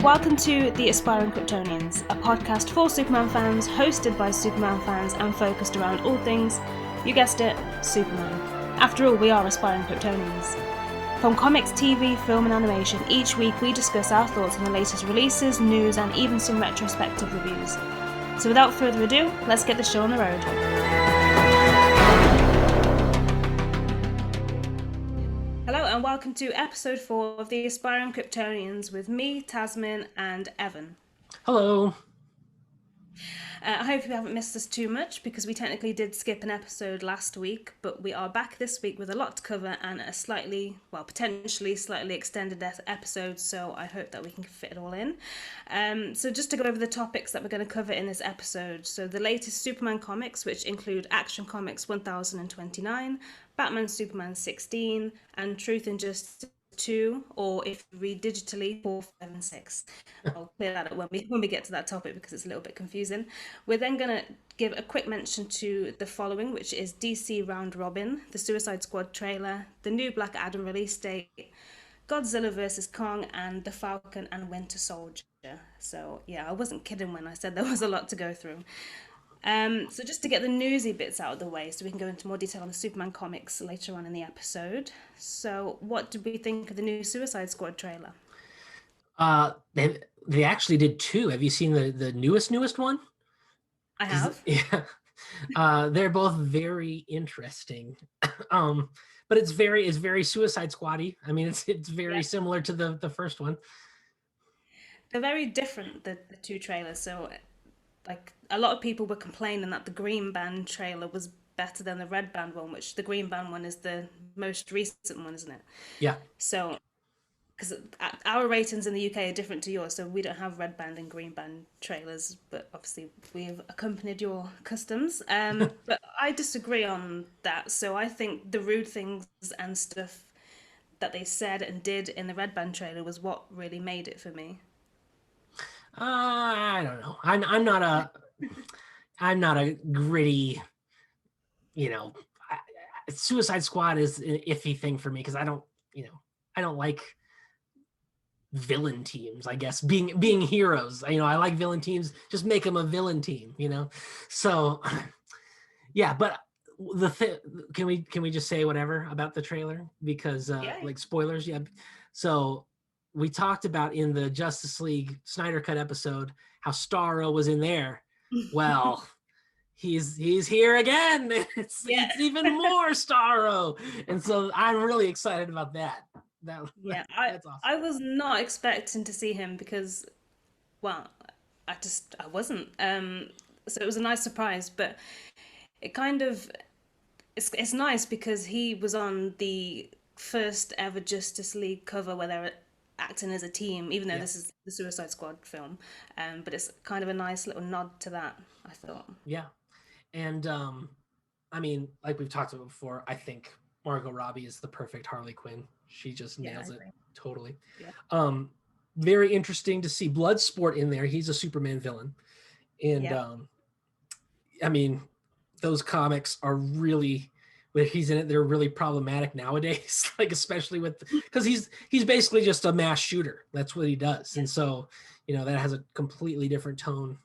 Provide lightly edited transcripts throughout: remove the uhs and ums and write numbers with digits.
Welcome to The Aspiring Kryptonians, a podcast for Superman fans, hosted by Superman fans and focused around all things, you guessed it, Superman. After all, we are aspiring Kryptonians. From comics, TV, film and animation, each week we discuss our thoughts on the latest releases, news and even some retrospective reviews. So without further ado, let's get the show on the road. Hello and welcome to episode 4 of The Aspiring Kryptonians with me, Tasmin and Evan. Hello. I hope you haven't missed us too much because we technically did skip an episode last week, but we are back this week with a lot to cover and a potentially slightly extended episode, so I hope that we can fit it all in. So just to go over the topics that we're going to cover in this episode. So the latest Superman comics, which include Action Comics 1029, Batman Superman 16, and Truth and Justice 2, or if you read digitally, 4, 5, and 6. I'll clear that up when we get to that topic because it's a little bit confusing. We're then going to give a quick mention to the following, which is DC Round Robin, the Suicide Squad trailer, the new Black Adam release date, Godzilla Vs Kong, and the Falcon and Winter Soldier. So yeah, I wasn't kidding when I said there was a lot to go through. So just to get the newsy bits out of the way so we can go into more detail on the Superman comics later on in the episode. So what did we think of the new Suicide Squad trailer? They actually did 2. Have you seen the newest one? I have. Yeah. They're both very interesting. But it's very Suicide Squad-y. I mean, it's very similar to the first one. They're very different, the two trailers. So like a lot of people were complaining that the Green Band trailer was better than the Red Band one, which the Green Band one is the most recent one, isn't it? Yeah. So, because our ratings in the UK are different to yours, so we don't have Red Band and Green Band trailers, but obviously we've accompanied your customs. But I disagree on that. So I think the rude things and stuff that they said and did in the Red Band trailer was what really made it for me. I don't know. I'm not a gritty, Suicide Squad is an iffy thing for me because I don't like villain teams, I guess, being heroes. I like villain teams, just make them a villain team, So yeah, but can we just say whatever about the trailer because like spoilers? Yeah. So we talked about in the Justice League Snyder Cut episode how Starro was in there. Well, he's here again. It's even more Starro, and so I'm really excited about that. That's awesome. I was not expecting to see him because, well, I wasn't. So it was a nice surprise, but it kind of it's nice because he was on the first ever Justice League cover where they're acting as a team, even though this is the Suicide Squad film. But it's kind of a nice little nod to that, I thought. Yeah. And I mean, like we've talked about before, I think Margot Robbie is the perfect Harley Quinn. She just nails it totally. Yeah. Very interesting to see Bloodsport in there. He's a Superman villain. And I mean, those comics are really, when he's in it, they're really problematic nowadays, like especially because he's basically just a mass shooter. That's what he does. And so, that has a completely different tone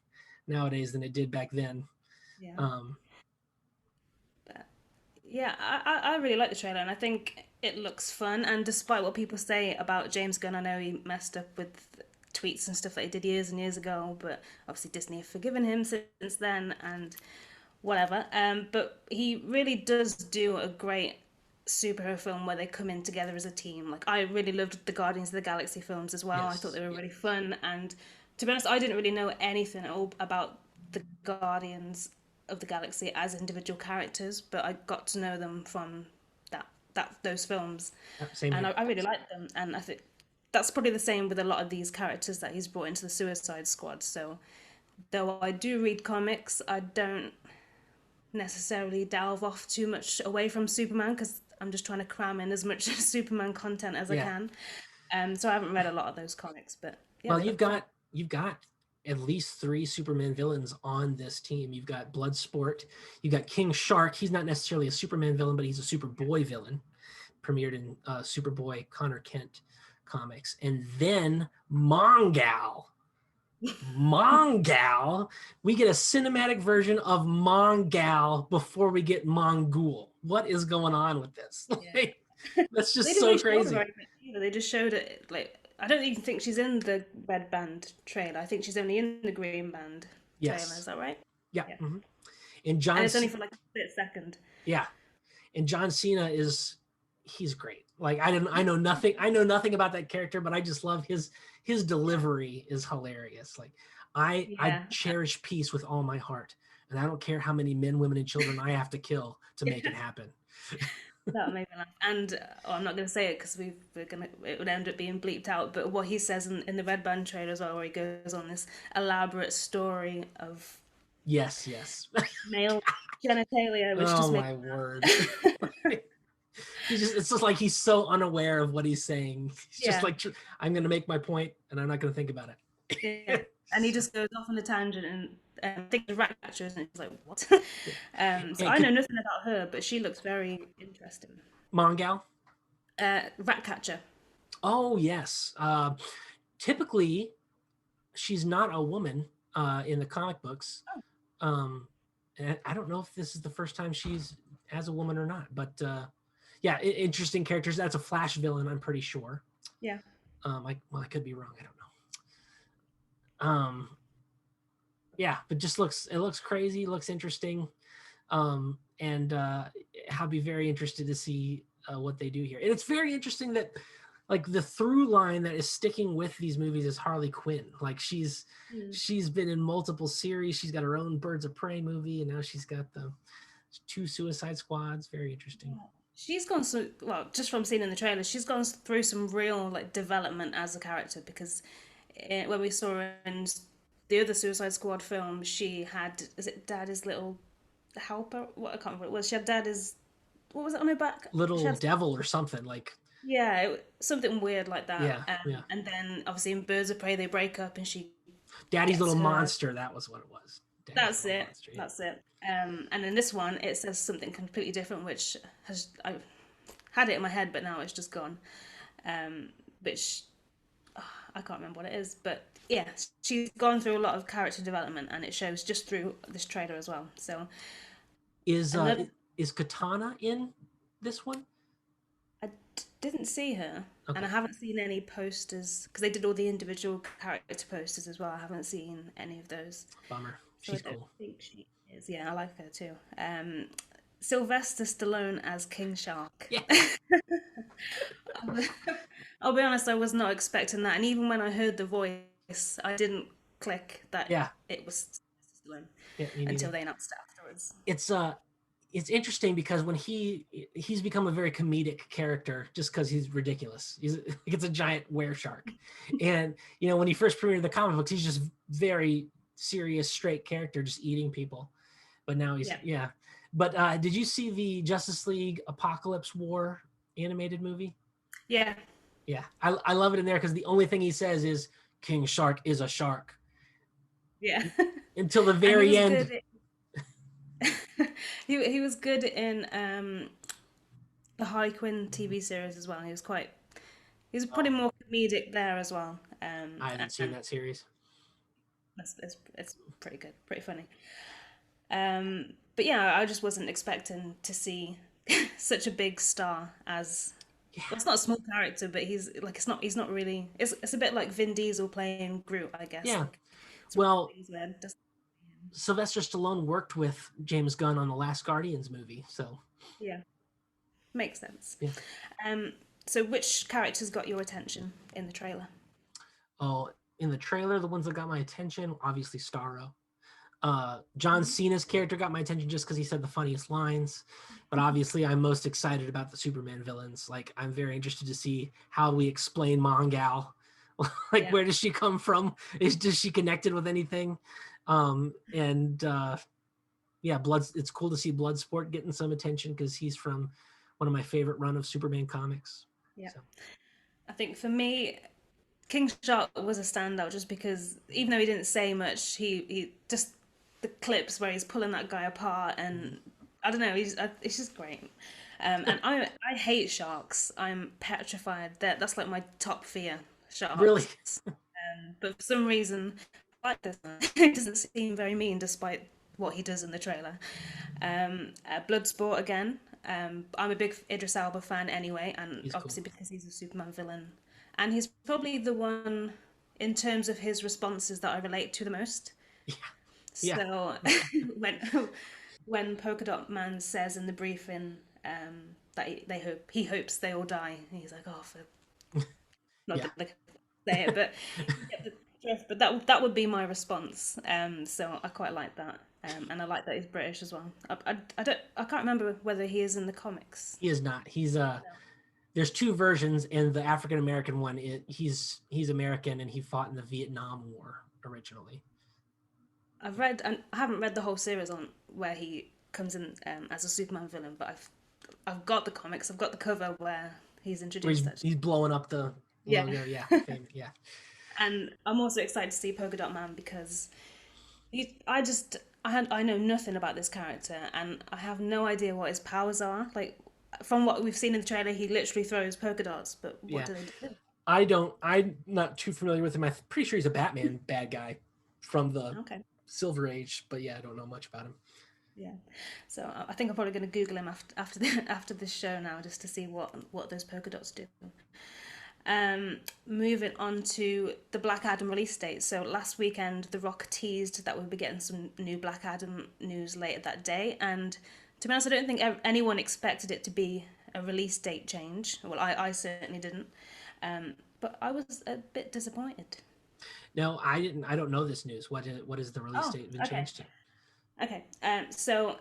nowadays than it did back then. I really like the trailer and I think it looks fun. And despite what people say about James Gunn, I know he messed up with tweets and stuff that he did years and years ago, but obviously Disney have forgiven him since then and whatever. But he really does do a great superhero film where they come in together as a team. Like I really loved the Guardians of the Galaxy films as well. Yes. I thought they were really fun, and to be honest, I didn't really know anything at all about the Guardians of the Galaxy as individual characters, but I got to know them from those films. Same and here. I really liked them, and I think that's probably the same with a lot of these characters that he's brought into the Suicide Squad. So though I do read comics, I don't necessarily delve off too much away from Superman because I'm just trying to cram in as much Superman content as I can. So I haven't read a lot of those comics, but well, you've got at least 3 Superman villains on this team. You've got Bloodsport, you've got King Shark. He's not necessarily a Superman villain, but he's a Superboy villain. Premiered in Superboy, Connor Kent. comics, and then Mongal, we get a cinematic version of Mongal before we get Mongul. What is going on with this? Yeah. That's They just didn't so really show her crazy. very much either. They just showed it like I don't even think she's in the red band trailer. I think she's only in the green band trailer. Is Yes. that right? Yeah. Yeah. Mhm. And And it's only for like a split second. Yeah, and John Cena he's great. Like I know nothing about that character, but I just love his delivery is hilarious. Like I Yeah. cherish peace with all my heart, and I don't care how many men, women, and children I have to kill to make it happen. That made me laugh. And I'm not going to say it because it would end up being bleeped out. But what he says in the Red Band trailer as well, where he goes on this elaborate story of Yes, yes. male genitalia, which Oh just makes my word. me laugh. It's just like he's so unaware of what he's saying. He's just Yeah, like, I'm gonna make my point and I'm not gonna think about yeah. it. And he just goes off on a tangent and thinks of rat catchers, and he's like, "What?" So And I know nothing about her, but she looks very interesting. Mongal. Rat catcher. Oh yes. Typically she's not a woman in the comic books. Um, and I don't know if this is the first time she's as a woman or not, but yeah, interesting characters. That's a Flash villain, I'm pretty sure. Yeah. I could be wrong. I don't know. Yeah, but it looks crazy, looks interesting, and I'll be very interested to see what they do here. And it's very interesting that like the through line that is sticking with these movies is Harley Quinn. Like Mm. she's been in multiple series. She's got her own Birds of Prey movie, and now she's got the two Suicide Squads. Very interesting. She's gone through, well, just from seeing in the trailer, she's gone through some real like development as a character because when we saw her in the other Suicide Squad film, she had, is it Daddy's little helper? What, I can't remember what it was. She had Daddy's, what was it on her back? She Little had, Devil or something like. yeah, something weird like that. Yeah, yeah. And then obviously in Birds of Prey, they break up and she Daddy's gets Little her. Monster. That was what it was. Daddy's That's Little it. Monster. Yeah. That's it. And in this one, it says something completely different, which I had it in my head, but now it's just gone. Which I can't remember what it is, but yeah, she's gone through a lot of character development, and it shows just through this trailer as well. So Is another, is Katana in this one? I didn't see her, and Okay. I haven't seen any posters because they did all the individual character posters as well. I haven't seen any of those, Bummer. so I She's don't cool. think she is. Yeah, I like her too. Sylvester Stallone as King Shark. Yeah. I'll be honest, I was not expecting that, and even when I heard the voice, I didn't click that Yeah. it was Stallone Yeah. Me until neither. they announced it afterwards. It's it's interesting because when he's become a very comedic character just because he's ridiculous. He's like it's a giant were shark, and when he first premiered the comic books, he's just very serious, straight character, just eating people. But now he's Yeah, yeah. But did you see the Justice League Apocalypse War animated movie? yeah, Yeah, I love it in there because the only thing he says is King Shark is a shark yeah. until the And he very was end. good. He was good in the Harley Quinn TV series as well. He was Oh, probably more comedic there as well. I haven't seen And that series. it's pretty good, pretty funny. But yeah, I just wasn't expecting to see such a big star as. Yeah, Well, it's not a small character, but he's like he's not really. It's a bit like Vin Diesel playing Groot, I guess. yeah. Like it's one of Well, those things where it doesn't. Sylvester Stallone worked with James Gunn on the last Guardians movie, so Yeah, makes sense. yeah. Um, so which characters got your attention in the trailer? Oh, in the trailer, the ones that got my attention, obviously Starro. John Mhm. Cena's character got my attention just because he said the funniest lines. But obviously, I'm most excited about the Superman villains. Like, I'm very interested to see how we explain Mongal. Like, Yeah, where does she come from? Does she connected with anything? And yeah, it's cool to see Bloodsport getting some attention because he's from one of my favorite run of Superman comics. yeah. So I think for me, King Shark was a standout just because even though he didn't say much, he just the clips where he's pulling that guy apart and I don't know, it's just great. And I hate sharks. I'm petrified. That's like my top fear, Really? sharks. But for some reason, I like this one. He doesn't seem very mean despite what he does in the trailer. Bloodsport again. I'm a big Idris Elba fan anyway, and He's cool. obviously because he's a Superman villain, and he's probably the one in terms of his responses that I relate to the most. Yeah. Yeah. So when when Polka Dot Man says in the briefing that he hopes they all die, and he's like, "Oh, for not Yeah. gonna say it, but you get the drift." But that would be my response. So I quite like that, and I like that he's British as well. I can't remember whether he is in the comics. He is not. He's. There's two versions, and the African American one, he's American, and he fought in the Vietnam War originally. I've read, and I haven't read the whole series on where he comes in as a Superman villain, but I've got the comics. I've got the cover where he's Where introduced. Actually, he's blowing up the yeah. logo. Yeah, yeah, And I'm also excited to see Polka Dot Man because I just I know nothing about this character and I have no idea what his powers are. Like from what we've seen in the trailer, he literally throws polka dots. But what yeah. do they do? I don't. I'm not too familiar with him. I'm pretty sure he's a Batman bad guy from the Okay, Silver Age, but yeah, I don't know much about him. yeah. So I think I'm probably going to Google him after this show now just to see what those polka dots do. Moving on to the Black Adam release date. So last weekend, The Rock teased that we'll be getting some new Black Adam news later that day. And to be honest, I don't think anyone expected it to be a release date change. Well, I certainly didn't. But I was a bit disappointed. No, I didn't. I don't know this news. What is the release Oh, date been okay. changed to? Okay. So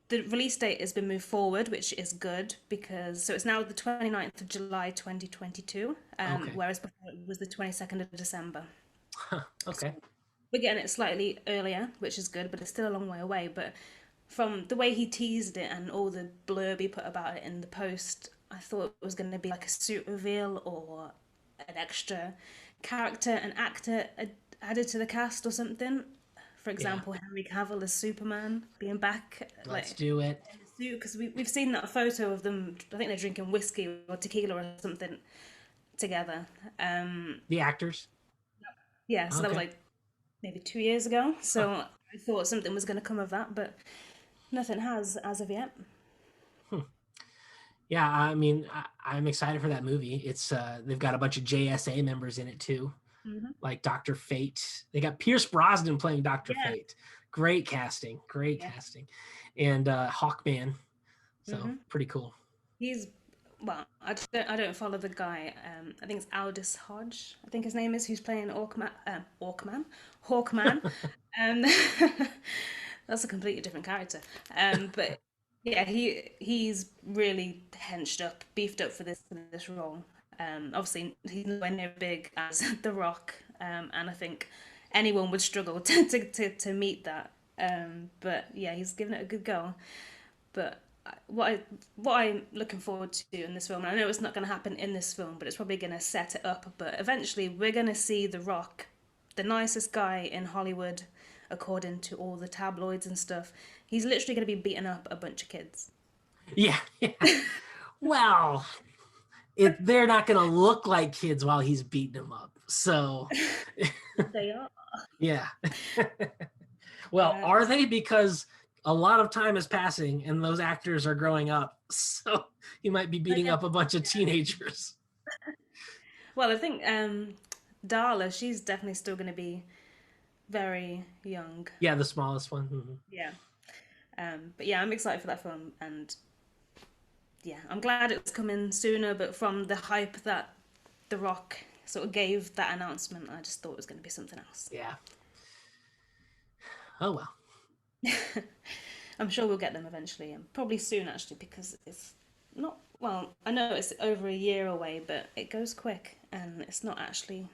the release date has been moved forward, which is good because so it's now the 29th of July 2022, Okay. whereas before it was the 22nd of December. Huh, So okay. we're getting it slightly earlier, which is good, but it's still a long way away. But from the way he teased it and all the blurb he put about it in the post, I thought it was going to be like a suit reveal or an extra character, an actor added to the cast or something. For Yeah. example, Henry Cavill as Superman being back, Let's like do it. in the suit, because we've seen that photo of them. I think they're drinking whiskey or tequila or something together. Um, The actors. yeah, so that was Okay. like maybe 2 years ago. So I thought something was going to come of that, but nothing has as of yet. Hmm. Yeah, I mean, I'm excited for that movie. It's they've got a bunch of JSA members in it too, Hmm. like Doctor Fate. They got Pierce Brosnan playing Doctor Yeah, Fate. Great casting, great yeah. casting, and Hawkman. So Hmm. pretty cool. He's well, I don't follow the guy. I think it's Aldous Hodge. I think his name is who's playing Hawkman. Um, that's a completely different character. But yeah, he's really henched up, beefed up for this role. Obviously he's nowhere near big as The Rock, and I think anyone would struggle to meet that. But yeah, he's given it a good go. But what I'm looking forward to in this film, and I know it's not going to happen in this film, but it's probably going to set it up. But eventually, we're going to see The Rock, the nicest guy in Hollywood, according to all the tabloids and stuff. He's literally going to be beating up a bunch of kids. Yeah, yeah. Well, they're not gonna look like kids while he's beating them up. So, They are. yeah. Well, Uh, are they? Because a lot of time is passing and those actors are growing up. So he might be I beating guess. up a bunch of teenagers. Well, I think Darla, she's definitely still going to be very young. Yeah, the smallest one. Mhm. Yeah. But yeah, I'm excited for that film, and yeah, I'm glad it's coming sooner, but from the hype that The Rock sort of gave that announcement, I just thought it was going to be something else. Yeah. Oh well. I'm sure we'll get them eventually, and probably soon actually, because it's not, well, I know it's over a year away, but it goes quick, and it's not actually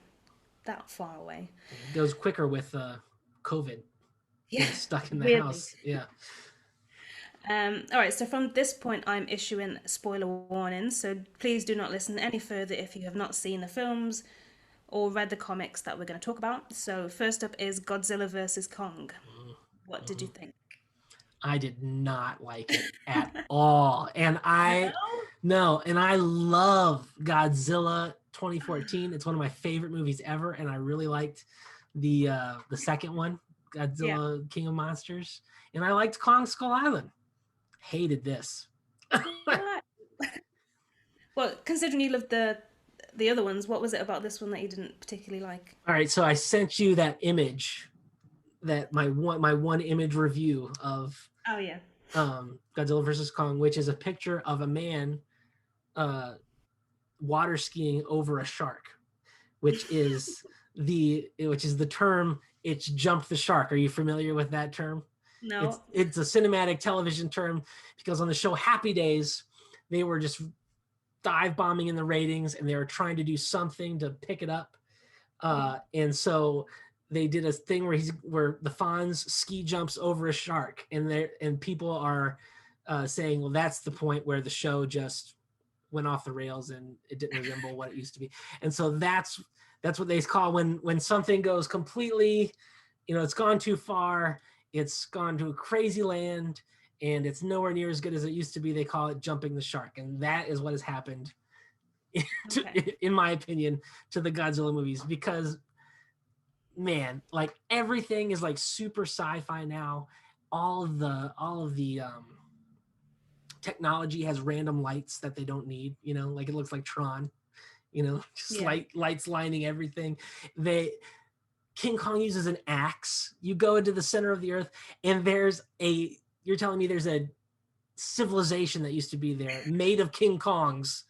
that far away. It goes quicker with COVID Yeah, being stuck in the weirdly. house. Yeah. All right, so from this point, I'm issuing spoiler warnings, so please do not listen any further if you have not seen the films or read the comics that we're going to talk about. So, first up is Godzilla vs. Kong. What did you Mhm. think? I did not like it at all. And I no, and I love Godzilla 2014. It's one of my favorite movies ever, and I really liked the second one, Yeah. Godzilla King of Monsters, and I liked Kong Skull Island. Hated this. What? Well, considering you loved the other ones, what was it about this one that you didn't particularly like? All right, so I sent you that image, that my one image review of Oh yeah. Godzilla versus Kong, which is a picture of a man uh, water skiing over a shark, which is the term. It's jumped the shark. Are you familiar with that term? It's No. it's a cinematic television term because on the show Happy Days, they were just dive bombing in the ratings and they were trying to do something to pick it up. And so they did a thing where the Fonz ski jumps over a shark, and people are saying, well, that's the point where the show just went off the rails and it didn't resemble what it used to be. And so that's what they call when something goes completely, it's gone too far, it's gone to a crazy land, and it's nowhere near as good as it used to be. They call it jumping the shark, and that is what has happened, Okay. in my opinion, to the Godzilla movies, because man, like everything is like super sci-fi now. All of the technology has random lights that they don't need, like it looks like Tron, just Yeah. lights lining everything. They King Kong uses an axe. You go into the center of the earth, and you're telling me there's a civilization that used to be there made of King Kongs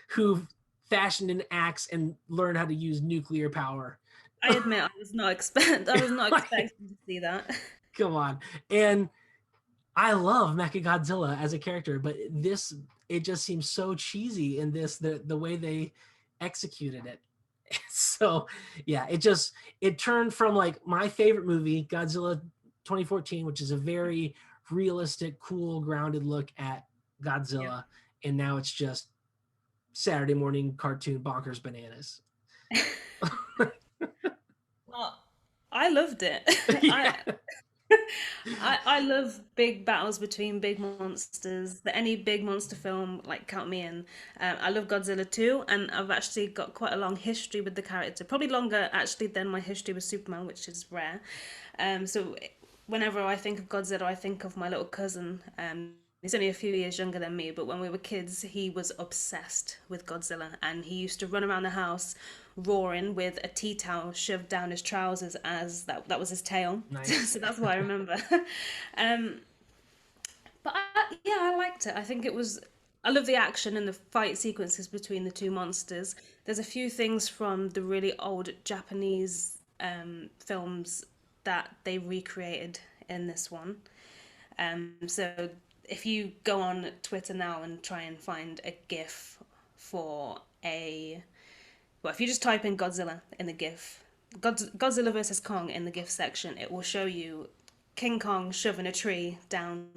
who fashioned an axe and learned how to use nuclear power. I admit I was not Like, expecting to see that. come on. And I love Mechagodzilla as a character, but it just seems so cheesy in this, the way they executed it. So yeah, it turned from like my favorite movie, Godzilla 2014, which is a very realistic, cool, grounded look at Yeah. Godzilla, and now it's just Saturday morning cartoon bonkers bananas. Well, I loved it. Yeah. I I love big battles between big monsters. Any big monster film, like count me in. I love Godzilla too, and I've actually got quite a long history with the character. Probably longer actually than my history with Superman, which is rare. So whenever I think of Godzilla, I think of my little cousin. He's only a few years younger than me, but when we were kids, he was obsessed with Godzilla, and he used to run around the house roaring with a tea towel shoved down his trousers as that was his tail. Nice. So that's what I remember. um, but yeah, I liked it. I think it was. I love the action and the fight sequences between the two monsters. There's a few things from the really old Japanese films that they recreated in this one. So if you go on Twitter now and try and find a GIF for a, well, if you just type in Godzilla in the GIF, Godzilla versus Kong in the GIF section, it will show you King Kong shoving a tree down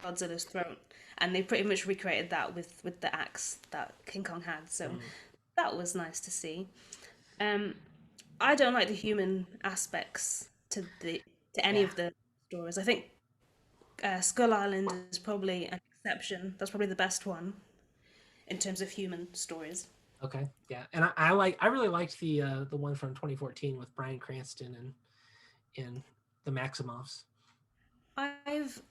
Godzilla's throat, and they pretty much recreated that with the axe that King Kong had. So Mm, that was nice to see. Um, I don't like the human aspects to any yeah. of the stories. I think Skull Island is probably an exception. That's probably the best one in terms of human stories. Okay. Yeah. And I really liked the one from 2014 with Bryan Cranston and the Maximovs. I've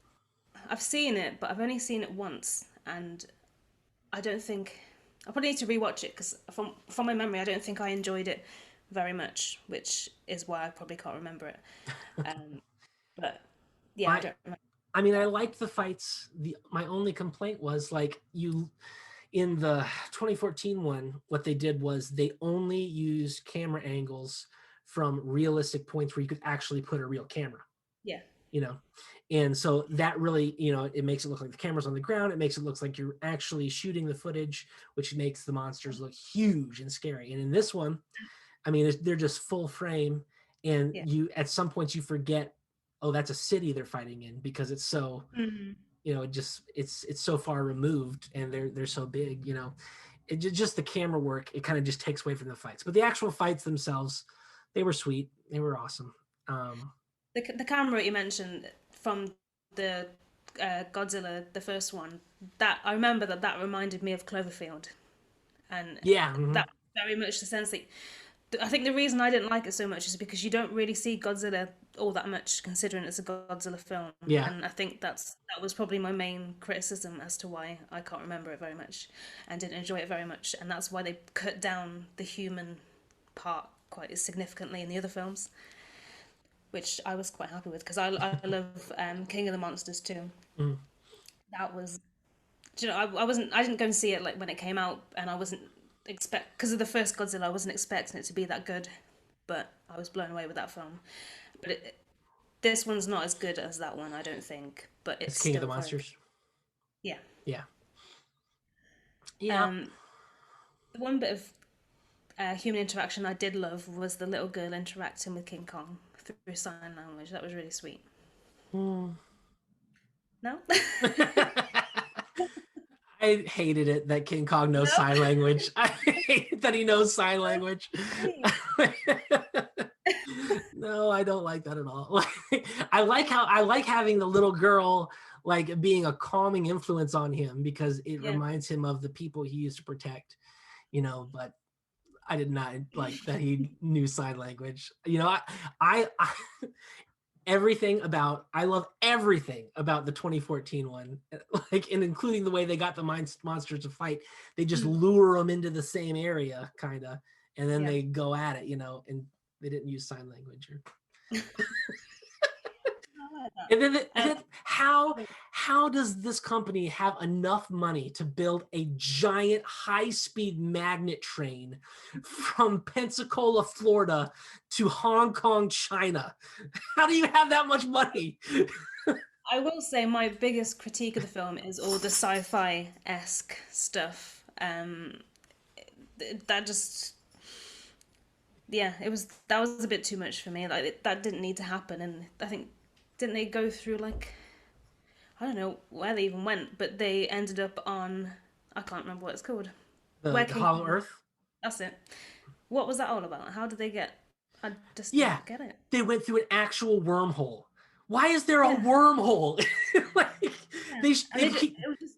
I've seen it, but I've only seen it once, and I don't think I probably need to rewatch it because from my memory, I don't think I enjoyed it very much, which is why I probably can't remember it. Um, but yeah, I My don't remember. I mean, I liked the fights. My only complaint was like in the 2014 one, what they did was they only used camera angles from realistic points where you could actually put a real camera, Yeah, you know. And so that really, it makes it look like the camera's on the ground. It makes it look like you're actually shooting the footage, which makes the monsters look huge and scary. And in this one, I mean, they're just full frame, and yeah. you at some points you forget, oh, that's a city they're fighting in because it's so, Mhm. it's so far removed and they're so big. Just the camera work, it kind of just takes away from the fights. But the actual fights themselves, they were sweet, they were awesome. The camera you mentioned from the Godzilla, the first one, that I remember that reminded me of Cloverfield, and Yeah. that very much the sense that I think the reason I didn't like it so much is because you don't really see Godzilla all that much, considering it's a Godzilla film, Yeah. and I think that was probably my main criticism as to why I can't remember it very much and didn't enjoy it very much, and that's why they cut down the human part quite significantly in the other films, which I was quite happy with because I love King of the Monsters too. Mm. That was, I didn't go and see it like when it came out, and I wasn't expect because of the first Godzilla, I wasn't expecting it to be that good, but I was blown away with that film. But this one's not as good as that one, I don't think, but It's it's King of the still very good. Monsters. Yeah. Yeah. Yeah. Um, the one bit of human interaction I did love was the little girl interacting with King Kong through sign language. That was really sweet. Mm. No? I hated it that King Kong knows No? sign language. I hate that he knows sign language. No, I don't like that at all. I like having the little girl like being a calming influence on him because it Yeah. reminds him of the people he used to protect, but I did not like that he knew sign language. I I love everything about the 2014 one, like, and including the way they got the monsters to fight. They just Mm. lure them into the same area, kind of, and then Yeah. they go at it, and they didn't use sign language. I like that. And then, Um, how does this company have enough money to build a giant high-speed magnet train from Pensacola, Florida to Hong Kong, China? How do you have that much money? I will say my biggest critique of the film is all the sci-fi-esque stuff. That just, yeah, that was a bit too much for me. Like that didn't need to happen, and I think didn't they go through like I don't know where they even went, but they ended up on I can't remember what it's called. Where The King Hollow Kong? Earth? That's it. What was that all about? How did they get? I just Yeah, don't get it. they went through an actual wormhole. Why is there a Yeah, wormhole? Like, yeah. And they keep. it was just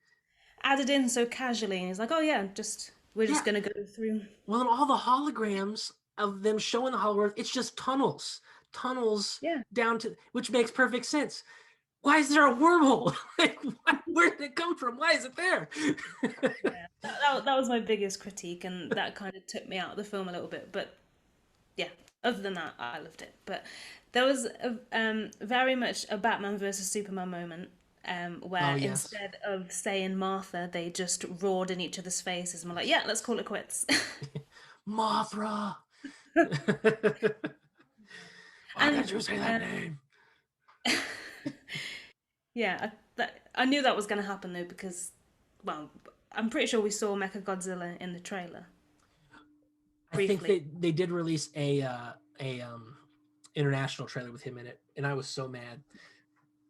added in so casually, and he's like, "Oh yeah, just we're Yeah, just gonna go through." well, in all the holograms of them showing the Hollow Earth, it's just tunnels Yeah, down to, which makes perfect sense. Why is there a wormhole? Like, where did it come from? Why is it there? yeah. That was my biggest critique, and that kind of took me out of the film a little bit. But yeah, other than that, I loved it. But there was very much a Batman versus Superman moment Oh where yes, instead of saying Martha, they just roared in each other's faces and were like, "Yeah, let's call it quits." Mothra. Why And did you say that um, name? yeah, I knew that was going to happen though because, well, I'm pretty sure we saw Mechagodzilla in the trailer I think briefly. they did release a international trailer with him in it, and I was so mad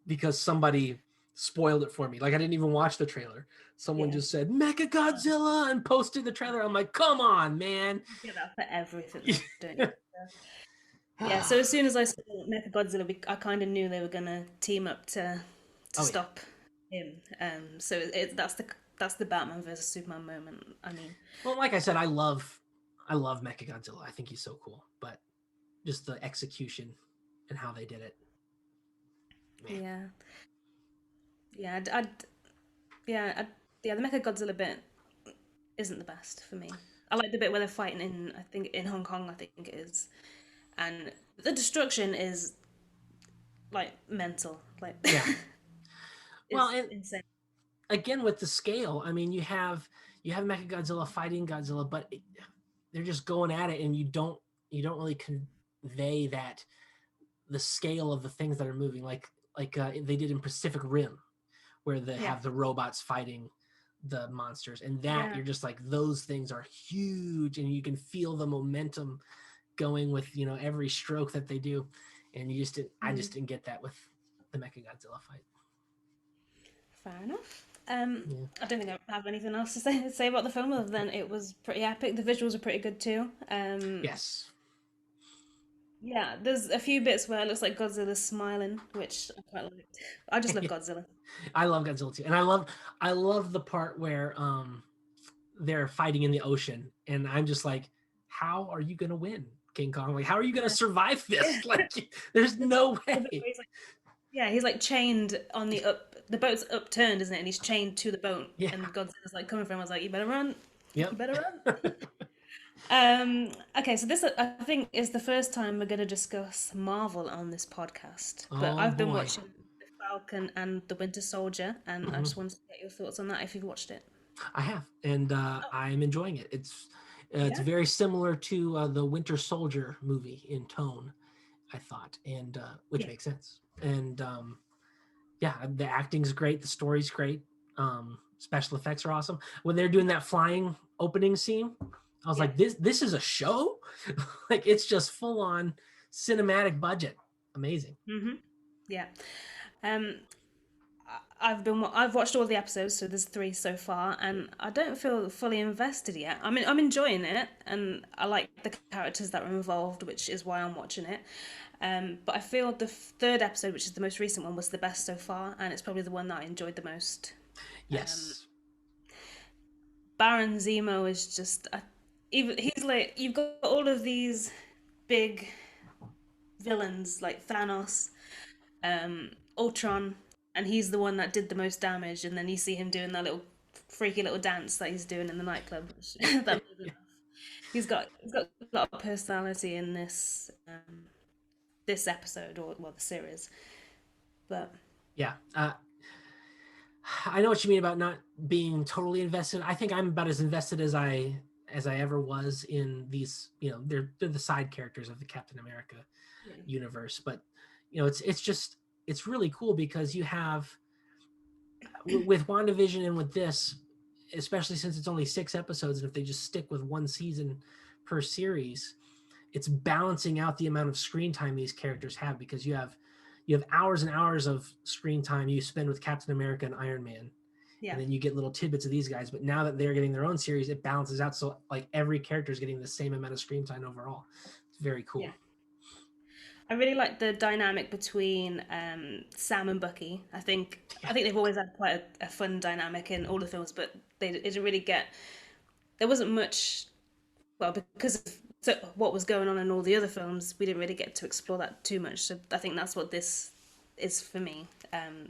because somebody spoiled it for me. Like, I didn't even watch the trailer. Someone Yeah, just said Mecha Godzilla and posted the trailer. I'm like, come on, man. you get that for everything though, don't you? Yeah, so as soon as I saw Mechagodzilla, I kind of knew they were gonna team up to Oh yeah. stop him. So that's the Batman versus Superman moment. I mean, Well, like I said, I love Mecha Godzilla. I think he's so cool, but just the execution and how they did it, man. yeah, yeah, yeah. The Mechagodzilla bit isn't the best for me. I like the bit where they're fighting in, I think in Hong Kong, I think it is, and the destruction is like mental, like Yeah. Well, it's and insane. again with the scale, I mean, you have Mecha Godzilla fighting Godzilla, but they're just going at it, and you don't really convey that the scale of the things that are moving, like they did in Pacific Rim, where they Yeah, have the robots fighting the monsters, and that yeah. you're just like those things are huge, and you can feel the momentum going with every stroke that they do, and I Mm. just didn't get that with the Mecha Godzilla fight. Fair enough. Yeah. I don't think I have anything else to say about the film other than it was pretty epic. The visuals are pretty good too. Yes. Yeah, there's a few bits where it looks like Godzilla's smiling, which I quite liked. I just love Godzilla. I love Godzilla too, and I love the part where they're fighting in the ocean, and I'm just like, how are you gonna win, King Kong? Like, how are you gonna Yeah. survive Yeah. this? Like, there's no The bit way. where yeah, he's like chained on the boat's upturned, isn't it? And he's chained to the boat, Yeah. and Godzilla's like coming for him. I was like, you better run, you Yep. better run. Okay, so this I think is the first time we're going to discuss Marvel on this podcast. But Oh I've been boy. watching The Falcon and The Winter Soldier, and I just Mhm. wanted to get your thoughts on that if you've watched it. I have, and Oh, I'm enjoying it. It's yeah, very similar to the Winter Soldier movie in tone, I thought, and which yeah, makes sense. And yeah, the acting's great, the story's great, special effects are awesome. When they're doing that flying opening scene, I was yeah. like, this is a show. Like, it's just full on cinematic budget, amazing. Mm-hmm. Yeah. Um, I've watched all the episodes, so there's three so far, and I don't feel fully invested yet. I mean, I'm enjoying it, and I like the characters that are involved, which is why I'm watching it. But I feel the third episode, which is the most recent one, was the best so far, and it's probably the one that I enjoyed the most. Um, Yes. Baron Zemo is just, even he's like, you've got all of these big villains like Thanos, Ultron, and he's the one that did the most damage. And then you see him doing that little freaky little dance that he's doing in the nightclub. That made me laugh. He's got a lot of personality in this episode, or well, the series. But Yeah. I know what you mean about not being totally invested. I think I'm about as invested as I ever was in these. They're the side characters of the Captain America yeah, universe, but it's just it's really cool because you have with WandaVision and with this, especially since it's only 6 episodes, and if they just stick with one season per series, it's balancing out the amount of screen time these characters have because you have hours and hours of screen time you spend with Captain America and Iron Man, yeah, and then you get little tidbits of these guys. But now that they're getting their own series, it balances out, so like every character is getting the same amount of screen time overall. It's very yeah. cool. I really like the dynamic between Sam and Bucky. Yeah. I think they've always had quite a fun dynamic in all the films, but they didn't really get. There wasn't much. Well, because of what was going on in all the other films, we didn't really get to explore that too much. So I think that's what this is for me.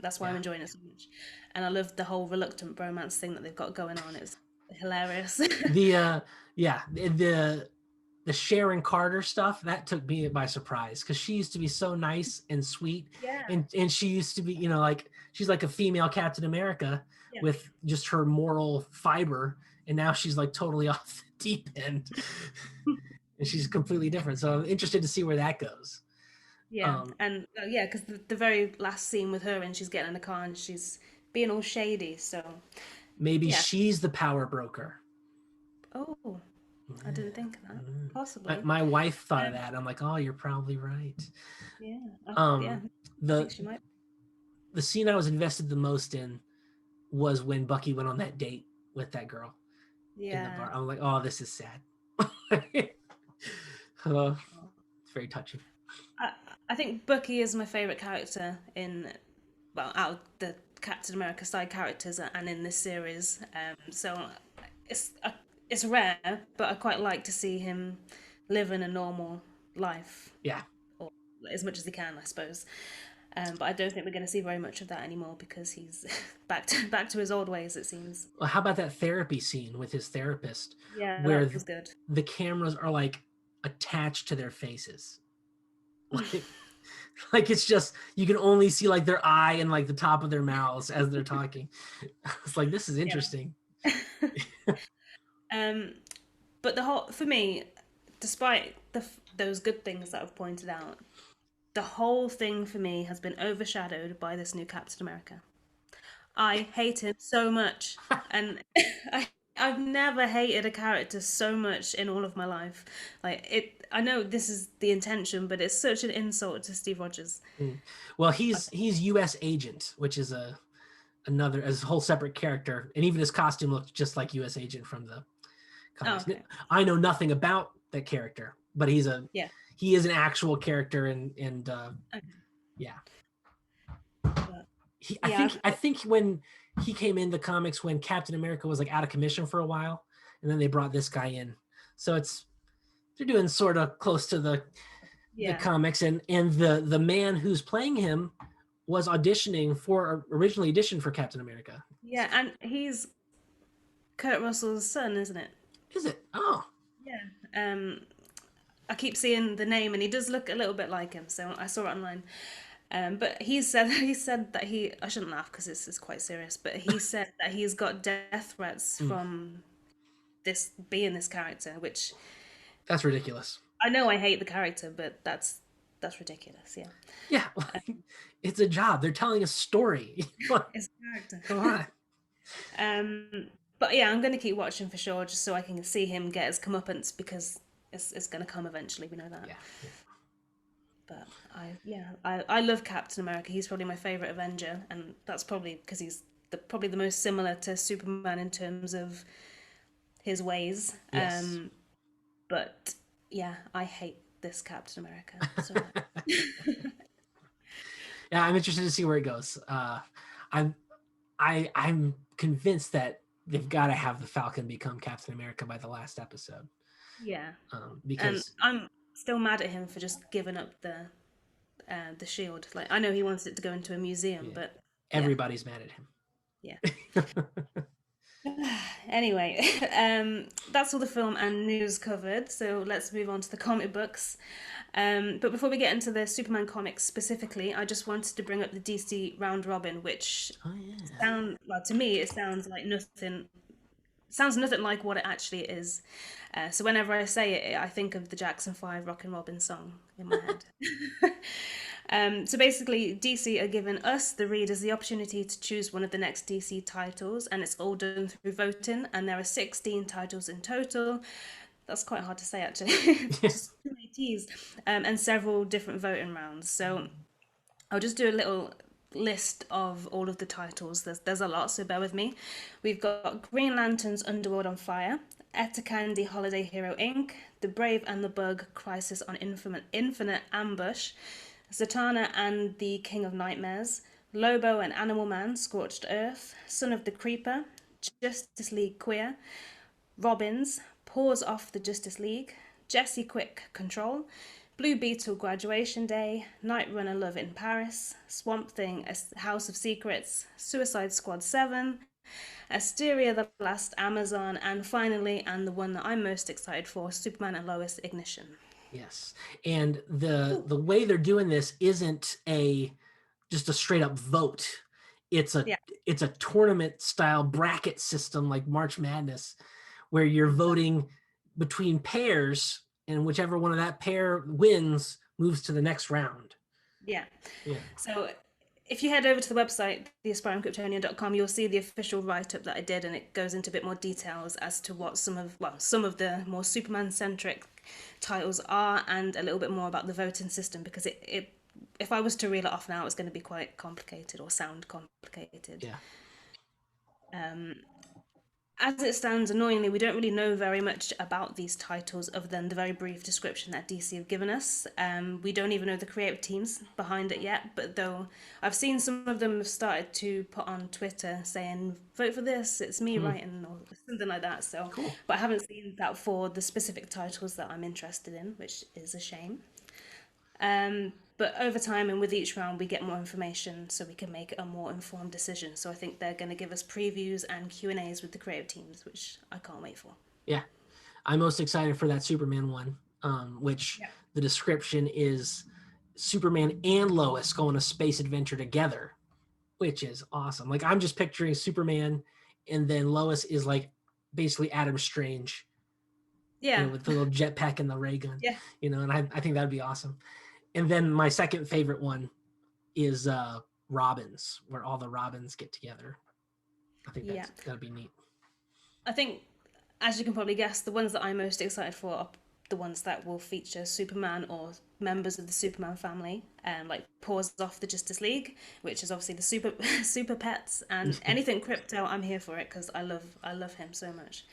That's why I'm Yeah. enjoying it so much, and I love the whole reluctant bromance thing that they've got going on. It's hilarious. The yeah, the Sharon Carter stuff that took me by surprise because she used to be so nice and sweet, Yeah, and she used to be like she's like a female Captain America yeah, with just her moral fiber, and now she's like totally off the deep end, and she's completely different. So I'm interested to see where that goes. yeah, Um, and yeah, because the very last scene with her and she's getting in the car and she's being all shady. So Maybe yeah. she's the power broker. Oh, I Yeah. didn't think of that. Mm. My, Possibly. my wife thought of Um, that. I'm like, oh, you're probably right. yeah, yeah. Um, I think the she might. the scene I was invested the most in was when Bucky went on that date with that girl in the Yeah. bar. I'm like, oh, this is sad. It's very touching. I, I think Bucky is my favorite character in, well, out of the Captain America side characters and in this series. So it's it's rare, but I quite like to see him living a normal life, Yeah. or as much as he can, I suppose. But I don't think we're going to see very much of that anymore because he's back to his old ways. It seems. Well, how about that therapy scene with his therapist Yeah, where that was good. the cameras are like attached to their faces? Like, like it's just you can only see like their eye and like the top of their mouths as they're talking. It's like this is interesting. Yeah. um, but the whole for me, despite those good things that I've pointed out, the whole thing for me has been overshadowed by this new Captain America. I hate him so much, and I've never hated a character so much in all of my life. Like it, I know this is the intention, but it's such an insult to Steve Rogers. Mm. Well, he's U.S. agent, which is another as a whole separate character, and even his costume looked just like U.S. agent from the Oh, comics. okay. I know nothing about that character, but Yeah. he is an actual character, and Okay. yeah, But I yeah, think when he came in the comics when Captain America was like out of commission for a while, and then they brought this guy in, so they're doing sort of close to the yeah, comics, and the man who's playing him was auditioning for originally auditioned for Captain America. yeah, and he's Kurt Russell's son, isn't it? Is it? Oh, Yeah. I keep seeing the name, and he does look a little bit like him. So I saw it online. But he said that I shouldn't laugh because this is quite serious. But he said that he's got death threats mm, from this being this character, which that's ridiculous. I know I hate the character, but that's ridiculous. Yeah, Yeah, it's a job. They're telling a story. it's a character. Come on. Um, but yeah, I'm gonna keep watching for sure, just so I can see him get his comeuppance because it's gonna come eventually. We know that. Yeah, yeah. But I love Captain America. He's probably my favorite Avenger, and that's probably because he's probably the most similar to Superman in terms of his ways. Yes. But yeah, I hate this Captain America so much. Yeah, I'm interested to see where it goes. I'm I'm convinced that they've got to have the Falcon become Captain America by the last episode, Yeah, and because I'm still mad at him for just giving up the shield. Like I know he wanted it to go into a museum, yeah, but yeah, everybody's mad at yeah. him. Anyway, that's all the film and news covered. So let's move on to the comic books. But before we get into the Superman comics specifically, I just wanted to bring up the DC round robin, which Oh yeah. to me it sounds like nothing. Sounds nothing like what it actually is. So whenever I say it, I think of the Jackson 5 Rockin' Robin song in my head. So basically, DC are giving us, the readers, the opportunity to choose one of the next DC titles, and it's all done through voting, and there are 16 titles in total. That's quite hard to say, actually. Just too many T's. And several different voting rounds. So I'll just do a little list of all of the titles. There's a lot, so bear with me. We've got Green Lantern's Underworld on Fire, Etta Candy Holiday Hero Inc., The Brave and the Bug Crisis on Infinite Ambush, Zatanna and the King of Nightmares, Lobo and Animal Man Scorched Earth, Son of the Creeper, Justice League Queer, Robins, Paws Off the Justice League, Jesse Quick Control, Blue Beetle Graduation Day, Night Runner Love in Paris, Swamp Thing A House of Secrets, Suicide Squad 7, Asteria the Last Amazon, and finally, and the one that I'm most excited for, Superman and Lois Ignition. Yes, and the way they're doing this isn't just a straight up vote. It's a Yeah, it's a tournament style bracket system like March Madness, where you're voting between pairs, and whichever one of that pair wins moves to the next round. yeah. Yeah. So if you head over to the website, theaspiringkryptonian.com, you'll see the official write-up that I did, and it goes into a bit more details as to what some of the more Superman-centric titles are, and a little bit more about the voting system, because it if I was to reel it off now, it's going to be quite complicated or sound complicated. Yeah. As it stands, annoyingly, we don't really know very much about these titles other than the very brief description that DC have given us. We don't even know the creative teams behind it yet, but though I've seen some of them have started to put on Twitter saying, vote for this, it's me writing, or something like that. So, Cool. but I haven't seen that for the specific titles that I'm interested in, which is a shame. But over time and with each round, we get more information so we can make a more informed decision. So I think they're going to give us previews and Q&As with the creative teams, which I can't wait for. Yeah. I'm most excited for that Superman one, which Yeah. the description is Superman and Lois go on a space adventure together, which is awesome. Like I'm just picturing Superman, and then Lois is like basically Adam Strange, Yeah. with the little jetpack and the ray gun, Yeah. and I think that'd be awesome. And then my second favorite one is Robins, where all the Robins get together. I think Yeah. that'd be neat. I think, as you can probably guess, the ones that I'm most excited for are the ones that will feature Superman or members of the Superman family, like Paws Off the Justice League, which is obviously the super pets, and anything crypto. I'm here for it because I love him so much.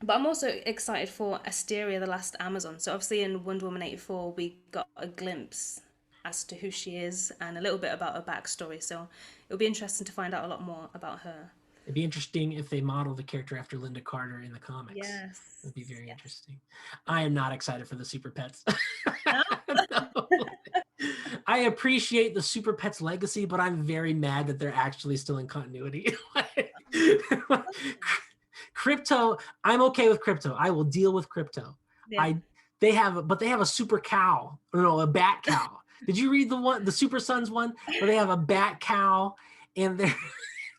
But I'm also excited for Asteria, the Last Amazon. So obviously in Wonder Woman 84, we got a glimpse as to who she is and a little bit about her backstory. So it'll be interesting to find out a lot more about her. It'd be interesting if they model the character after Linda Carter in the comics. Yes. It'd be very Yes. interesting. I am not excited for the Super Pets. No? No. I appreciate the Super Pets legacy, but I'm very mad that they're actually still in continuity. Crypto, I'm okay with Crypto. I will deal with Crypto. Yeah. I they have a super cow, no, a bat cow. Did you read the Super Sons one where they have a bat cow and they're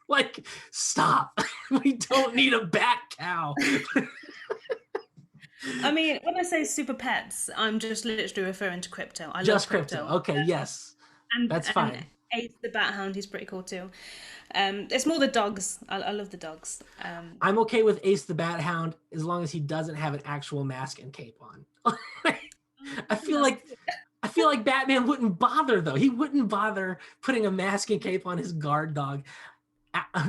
like, stop. We don't need a bat cow. I mean, when I say super pets, I'm just literally referring to Crypto. I love Just Crypto. Crypto. Okay, yes. That's And fine. Ace the Bat Hound, he's pretty cool too. It's more the dogs. I love the dogs. I'm okay with Ace the Bat Hound as long as he doesn't have an actual mask and cape on. I feel like I feel like Batman wouldn't bother though. He wouldn't bother putting a mask and cape on his guard dog.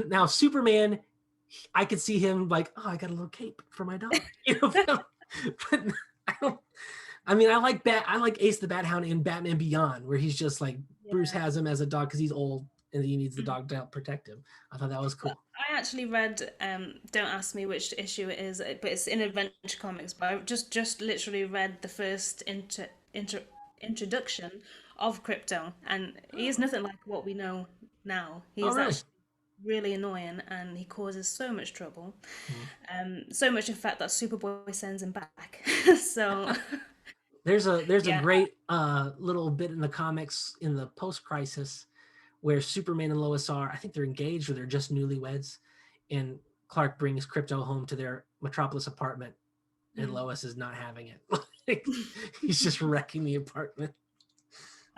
Now Superman, I could see him like, oh, I got a little cape for my dog. But I don't. I mean, I like Ace the Bat Hound in Batman Beyond, where he's just like Bruce Yeah. has him as a dog because he's old and he needs the Mhm. dog to help protect him. I thought that was cool. I actually read, don't ask me which issue it is, but it's in Adventure Comics. But I just literally read the first introduction of Crypto, and he is nothing like what we know now. He Oh, is really? actually really annoying, and he causes so much trouble. Hmm. So much in fact that Superboy sends him back. So There's a yeah. great little bit in the comics in the post-crisis where Superman and Lois are, I think they're engaged or they're just newlyweds, and Clark brings Crypto home to their Metropolis apartment, and Mm. Lois is not having it. He's just wrecking the apartment.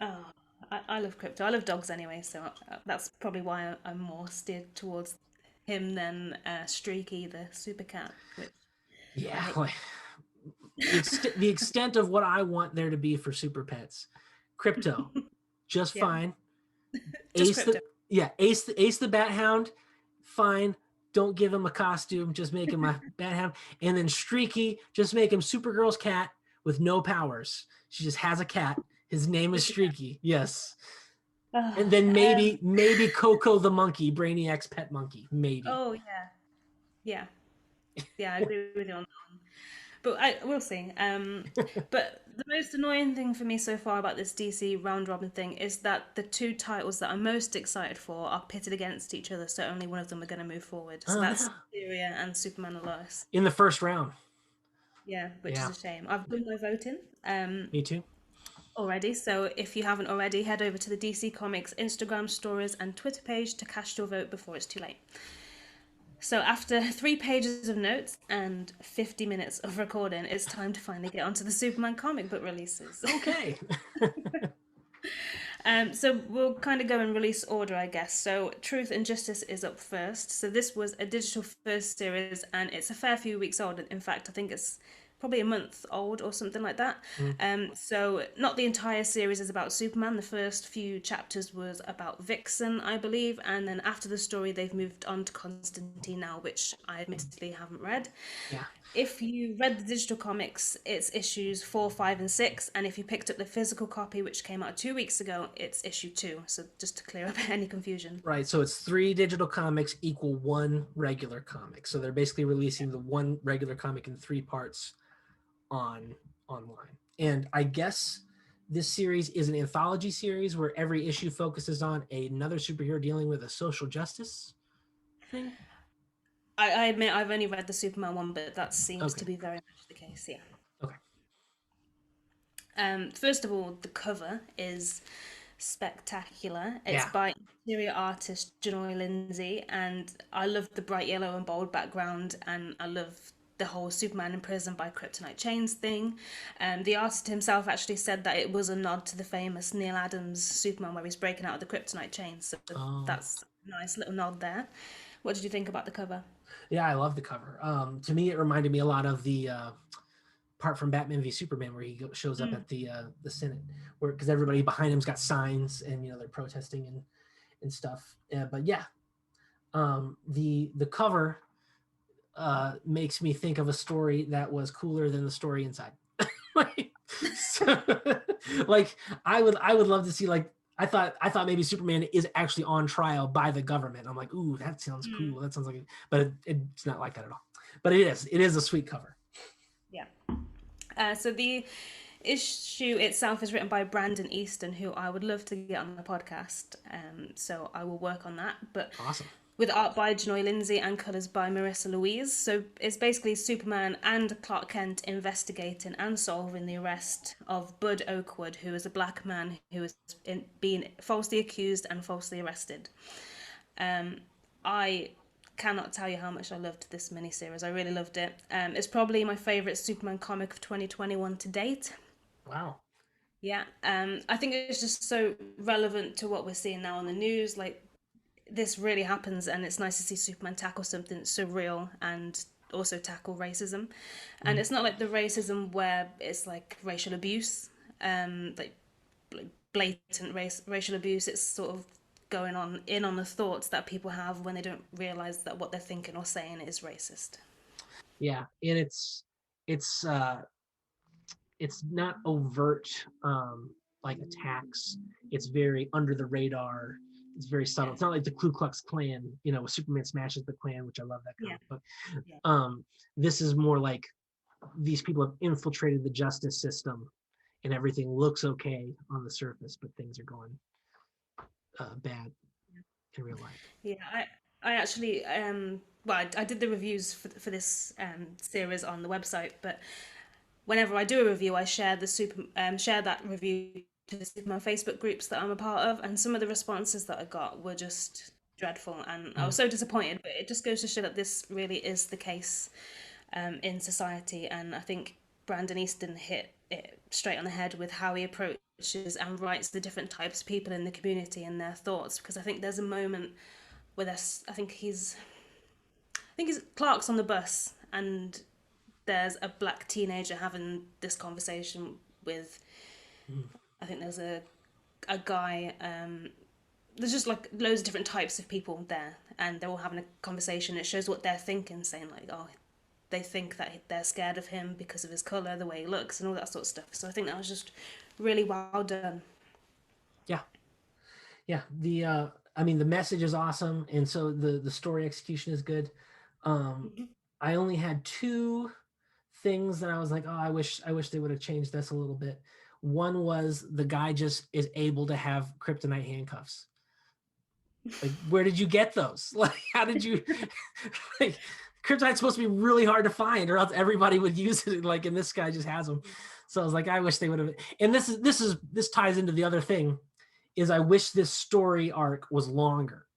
Oh, I love Crypto. I love dogs anyway, so that's probably why I'm more steered towards him than Streaky, the super cat, which I Yeah, hate. like the extent of what I want there to be for Super Pets, Crypto, just Yeah, fine. just Ace Crypto. the yeah, Ace the Bat Hound, fine. Don't give him a costume, just make him a Bat Hound. And then Streaky, just make him Supergirl's cat with no powers. She just has a cat. His name is Just a cat. Streaky. Yes. And Oh, then maybe Coco the monkey, Brainiac's pet monkey. Maybe. oh yeah, yeah, yeah. I agree with you on that one. But we'll see. But the most annoying thing for me so far about this DC round robin thing is that the two titles that I'm most excited for are pitted against each other, so only one of them are going to move forward. So Oh that's no. Syria and Superman and Lois. In the first round. Yeah, which is Yeah. a shame. I've done my voting Me too. already, so if you haven't already, head over to the DC Comics Instagram stories and Twitter page to cast your vote before it's too late. So after 3 pages of notes and 50 minutes of recording, it's time to finally get onto the Superman comic book releases. Okay. So we'll kind of go in release order, I guess. So Truth and Justice is up first. So this was a digital first series, and it's a fair few weeks old. In fact, I think it's probably a month old or something like that. Mm. So not the entire series is about Superman. The first few chapters was about Vixen, I believe, and then after the story, they've moved on to Constantine now, which I admittedly haven't read. Yeah. If you read the digital comics, it's issues 4, 5, and 6, and if you picked up the physical copy, which came out 2 weeks ago, it's issue 2. So just to clear up any confusion. Right. So it's 3 digital comics equal 1 regular comic. So they're basically releasing the 1 regular comic in 3 parts online. And I guess this series is an anthology series where every issue focuses on another superhero dealing with a social justice thing. I admit I've only read the Superman one, but that seems Okay. to be very much the case. Yeah. Okay. First of all, the cover is spectacular. It's Yeah. by interior artist Janoy Lindsay, and I love the bright yellow and bold background, and I love the whole Superman in prison by kryptonite chains thing. The artist himself actually said that it was a nod to the famous Neil Adams Superman where he's breaking out of the kryptonite chains. So Oh. that's a nice little nod there. What did you think about the cover? Yeah, I love the cover. To me, it reminded me a lot of the part from Batman v Superman where he shows up Mm. at the Senate, where because everybody behind him's got signs and they're protesting and stuff. But yeah, the cover makes me think of a story that was cooler than the story inside. Like, so, like I would love to see, like, I thought maybe Superman is actually on trial by the government. I'm like, ooh, that sounds cool. That sounds like, but it's not like that at all. But it is. It is a sweet cover. Yeah. So the issue itself is written by Brandon Easton, who I would love to get on the podcast. So I will work on that. But Awesome. with art by Janoy Lindsay and colours by Marissa Louise. So it's basically Superman and Clark Kent investigating and solving the arrest of Bud Oakwood, who is a black man who has been falsely accused and falsely arrested. I cannot tell you how much I loved this miniseries. I really loved it. It's probably my favourite Superman comic of 2021 to date. Wow. Yeah, I think it's just so relevant to what we're seeing now on the news. Like, this really happens, and it's nice to see Superman tackle something so real and also tackle racism. And Mm. it's not like the racism where it's like racial abuse, like blatant racial abuse. It's sort of going on in on the thoughts that people have when they don't realize that what they're thinking or saying is racist. Yeah, and it's not overt, like attacks. It's very under the radar. It's very subtle. Yeah, It's not like the Ku Klux Klan, where Superman smashes the Klan, which I love that yeah, comic book. yeah. This is more like these people have infiltrated the justice system, and everything looks okay on the surface, but things are going bad in real life. Yeah, I actually well, I did the reviews for this series on the website, but whenever I do a review, I share that review to the Superman Facebook groups that I'm a part of, and some of the responses that I got were just dreadful, and I Mm. was so disappointed. But it just goes to show that this really is the case in society, and I think Brandon Easton hit it straight on the head with how he approaches and writes the different types of people in the community and their thoughts. Because I think there's a moment where there's, I think he's Clark's on the bus, and there's a black teenager having this conversation with, Mm. I think there's a guy. There's just like loads of different types of people there, and they're all having a conversation. It shows what they're thinking, saying like, oh, they think that they're scared of him because of his color, the way he looks, and all that sort of stuff. So I think that was just really well done. Yeah, yeah. The message is awesome, and so the story execution is good. Um, Mhm. I only had two things that I was like, oh, I wish they would have changed this a little bit. One was the guy just is able to have kryptonite handcuffs. Like, where did you get those? Like, how did you like kryptonite's supposed to be really hard to find, or else everybody would use it. Like, and this guy just has them. So I was like, I wish they would have. And this ties into the other thing, is I wish this story arc was longer,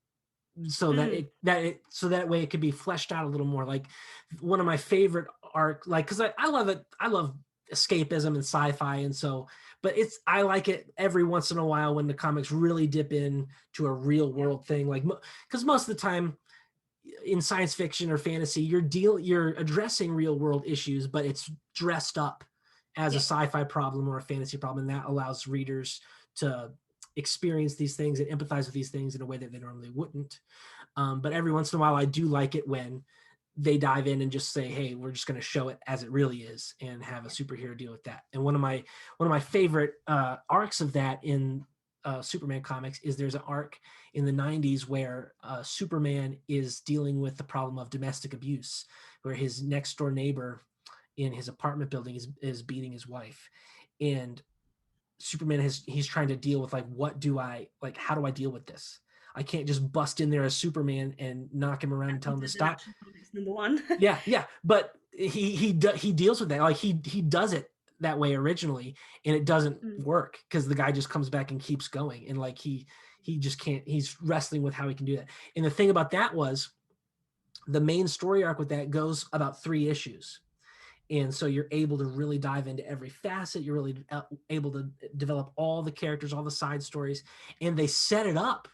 so that Mm, so that way it could be fleshed out a little more. Like, one of my favorite arc, like, because I love it, I love escapism and sci-fi, and so, but I like it every once in a while when the comics really dip in to a real yeah, world thing, like, because most of the time in science fiction or fantasy you're addressing real world issues, but it's dressed up as a yeah, sci-fi problem or a fantasy problem, and that allows readers to experience these things and empathize with these things in a way that they normally wouldn't. But yeah, every once in a while, I do like it when they dive in and just say, "Hey, we're just going to show it as it really is," and have a yeah. superhero deal with that. And one of my favorite arcs of that in Superman comics is there's an arc in the 90s where Superman is dealing with the problem of domestic abuse, where his next door neighbor in his apartment building is beating his wife, and Superman he's trying to deal with, like, how do I deal with this? I can't just bust in there as Superman and knock him around and tell him to Happens in stop. Action Comics #1. Yeah, but he deals with that. Like, he does it that way originally, and it doesn't Mm, work because the guy just comes back and keeps going, and like he just can't. He's wrestling with how he can do that. And the thing about that was the main story arc with that goes about 3 issues, and so you're able to really dive into every facet. You're really able to develop all the characters, all the side stories, and they set it up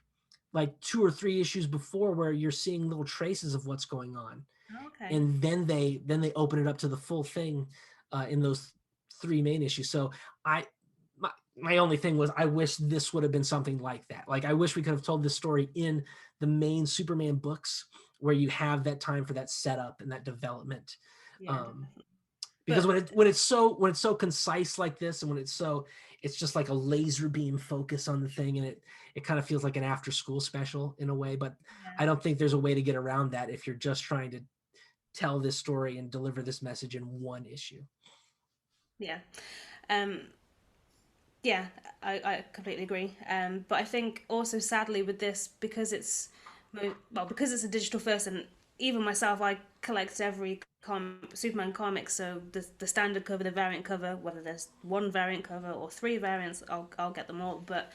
like 2 or 3 issues before where you're seeing little traces of what's going on, okay. and then they open it up to the full thing in those 3 main issues. So I my only thing was I wish this would have been something like that. Like, I wish we could have told this story in the main Superman books where you have that time for that setup and that development. Yeah, Um, definitely. because But when it's so concise like this, and when it's just like a laser beam focus on the thing, and it kind of feels like an after school special in a way. But yeah, I don't think there's a way to get around that if you're just trying to tell this story and deliver this message in one issue. yeah. Um, yeah, I completely agree. But I think also sadly with this, because it's because it's a digital first, and even myself, I collect every Superman comic. So the standard cover, the variant cover, whether there's one variant cover or three variants, I'll get them all. But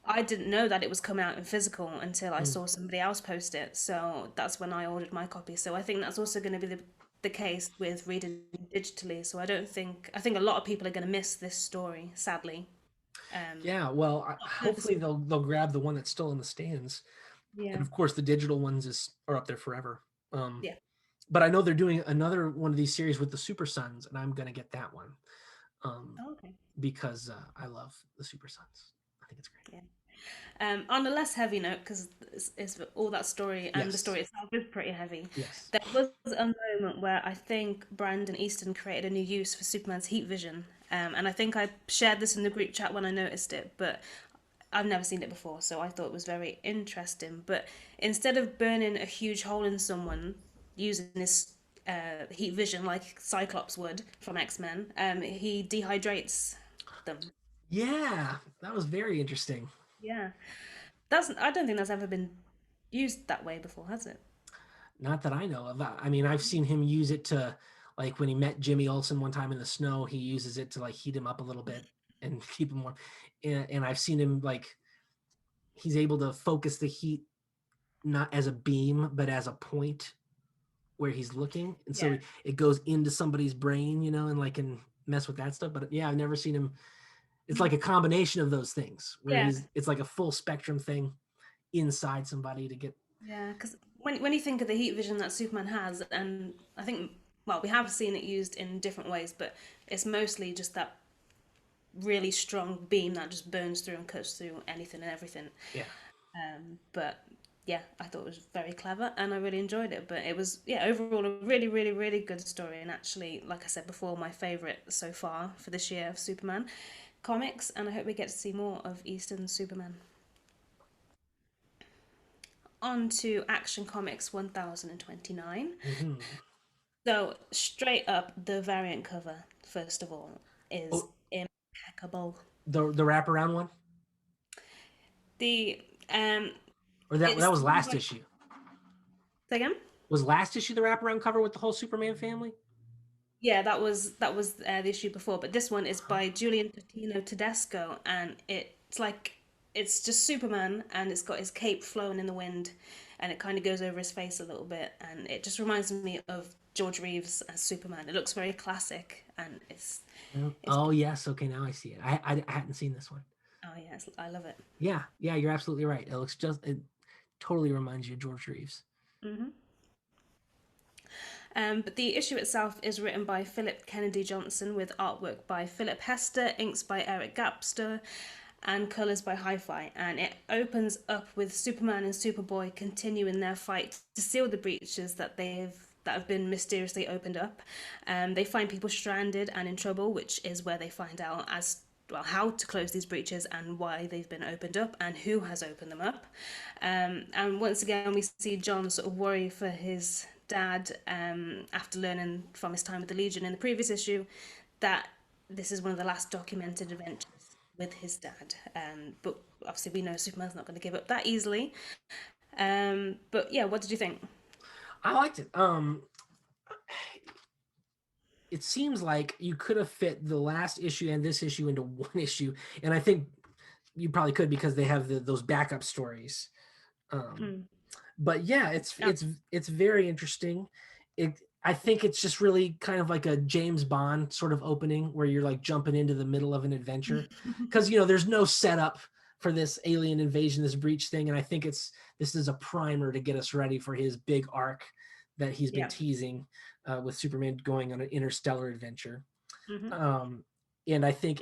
I didn't know that it was coming out in physical until I Mm. saw somebody else post it. So that's when I ordered my copy. So I think that's also going to be the case with reading digitally. So I think a lot of people are going to miss this story, sadly. Yeah, well, Not hopefully purposely. they'll grab the one that's still in the stands, and Yeah, of course the digital ones are up there forever. yeah. But I know they're doing another one of these series with the Super Sons, and I'm gonna get that one Oh, okay. because I love the Super Sons. I think it's great. Yeah. On a less heavy note, because it's all that story and the Yes, story itself is pretty heavy. yes. There was a moment where I think Brandon Easton created a new use for Superman's heat vision, and I think I shared this in the group chat when I noticed it, but I've never seen it before, so I thought it was very interesting. But instead of burning a huge hole in someone using this heat vision like Cyclops would from X-Men, he dehydrates them. Yeah, that was very interesting. Yeah. I don't think that's ever been used that way before, has it? Not that I know of. I mean, I've seen him use it to, like, when he met Jimmy Olsen one time in the snow, he uses it to like heat him up a little bit and keep him warm. And I've seen him like he's able to focus the heat not as a beam but as a point where he's looking, and so Yeah. it goes into somebody's brain, and like can mess with that stuff. But yeah, I've never seen him. It's like a combination of those things where Yeah. it's like a full spectrum thing inside somebody to get. Yeah, because when you think of the heat vision that Superman has, and I think, well, we have seen it used in different ways, but it's mostly just that really strong beam that just burns through and cuts through anything and everything. Yeah. But yeah, I thought it was very clever and I really enjoyed it. But it was, yeah, overall a really, really, really good story. And actually, like I said before, my favourite so far for this year of Superman comics. And I hope we get to see more of Easton's Superman. On to Action Comics 1029. Mm-hmm. So, straight up, the variant cover, first of all, is Oh, impeccable. the wraparound one, The or that it's was last issue. say again. Was last issue the wraparound cover with the whole Superman family? Yeah, that was the issue before, but this one is by Julian Patino Tedesco, and it's like it's just Superman, and it's got his cape flowing in the wind, and it kind of goes over his face a little bit, and it just reminds me of George Reeves as Superman. It looks very classic, and it's Oh yes, okay, now I see it. I hadn't seen this one. oh yes, I love it. Yeah, yeah, you're absolutely right. It totally reminds you of George Reeves. Hmm. But the issue itself is written by Philip Kennedy Johnson with artwork by Philip Hester, inks by Eric Gapster, and colours by Hi-Fi. And it opens up with Superman and Superboy continuing their fight to seal the breaches that have been mysteriously opened up. They find people stranded and in trouble, which is where they find out as well how to close these breaches and why they've been opened up and who has opened them up. And once again, we see John sort of worry for his dad after learning from his time with the Legion in the previous issue that this is one of the last documented adventures with his dad. But obviously, we know Superman's not going to give up that easily. But yeah, what did you think? I liked it. It seems like you could have fit the last issue and this issue into one issue, and I think you probably could because they have those backup stories. Um, Mm. but yeah, Oh, it's very interesting. I think it's just really kind of like a James Bond sort of opening where you're like jumping into the middle of an adventure because there's no setup for this alien invasion, this breach thing, and I think this is a primer to get us ready for his big arc that he's been yeah. teasing with Superman going on an interstellar adventure. Hmm. Um, and I think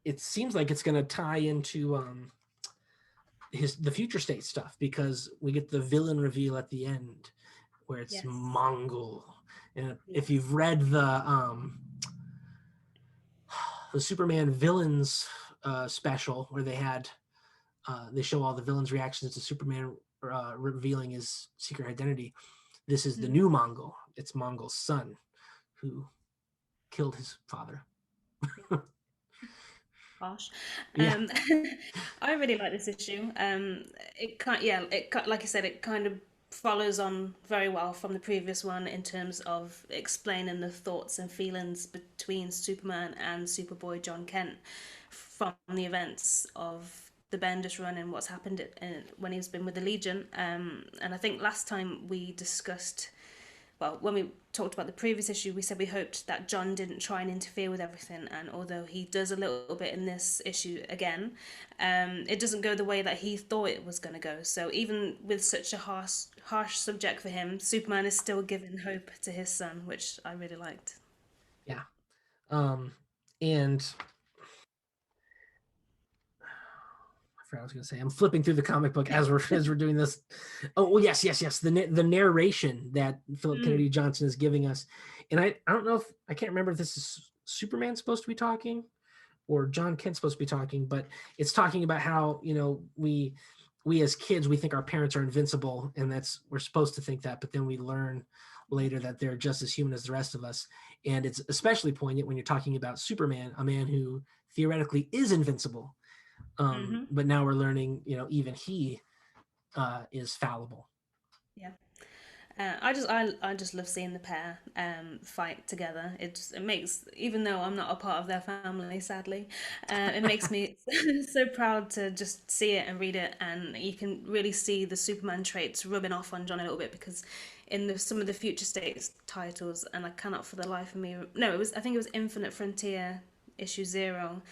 it seems like it's going to tie into the future state stuff, because we get the villain reveal at the end where it's Yes. Mongol. And if Yes. you've read the Superman villains special where they show all the villains' reactions to Superman revealing his secret identity. This is the Mm. new Mongol. It's Mongol's son who killed his father. Harsh. Yeah, Um, I really like this issue. Yeah, like I said, it kind of follows on very well from the previous one in terms of explaining the thoughts and feelings between Superman and Superboy John Kent from the events of the Bendis run and what's happened when he's been with the Legion. And I think last time we discussed, well, when we talked about the previous issue, we said we hoped that John didn't try and interfere with everything. And although he does a little bit in this issue again, it doesn't go the way that he thought it was going to go. So even with such a harsh subject for him, Superman is still giving hope to his son, which I really liked. yeah. And I forgot what I was going to say. I'm flipping through the comic book as we're doing this. Oh, well, yes. The narration that Philip Mm. Kennedy Johnson is giving us, and I don't know if I can't remember if this is Superman supposed to be talking or John Kent's supposed to be talking, but it's talking about how we as kids we think our parents are invincible, and that's we're supposed to think that, but then we learn later that they're just as human as the rest of us, and it's especially poignant when you're talking about Superman, a man who theoretically is invincible, Mm-hmm. but now we're learning, even he is fallible. Yeah. I just love seeing the pair fight together. It makes, even though I'm not a part of their family, sadly, it makes me so proud to just see it and read it, and you can really see the Superman traits rubbing off on John a little bit because in some of the Future States titles, and I cannot for the life of me, no, I think it was Infinite Frontier issue 0.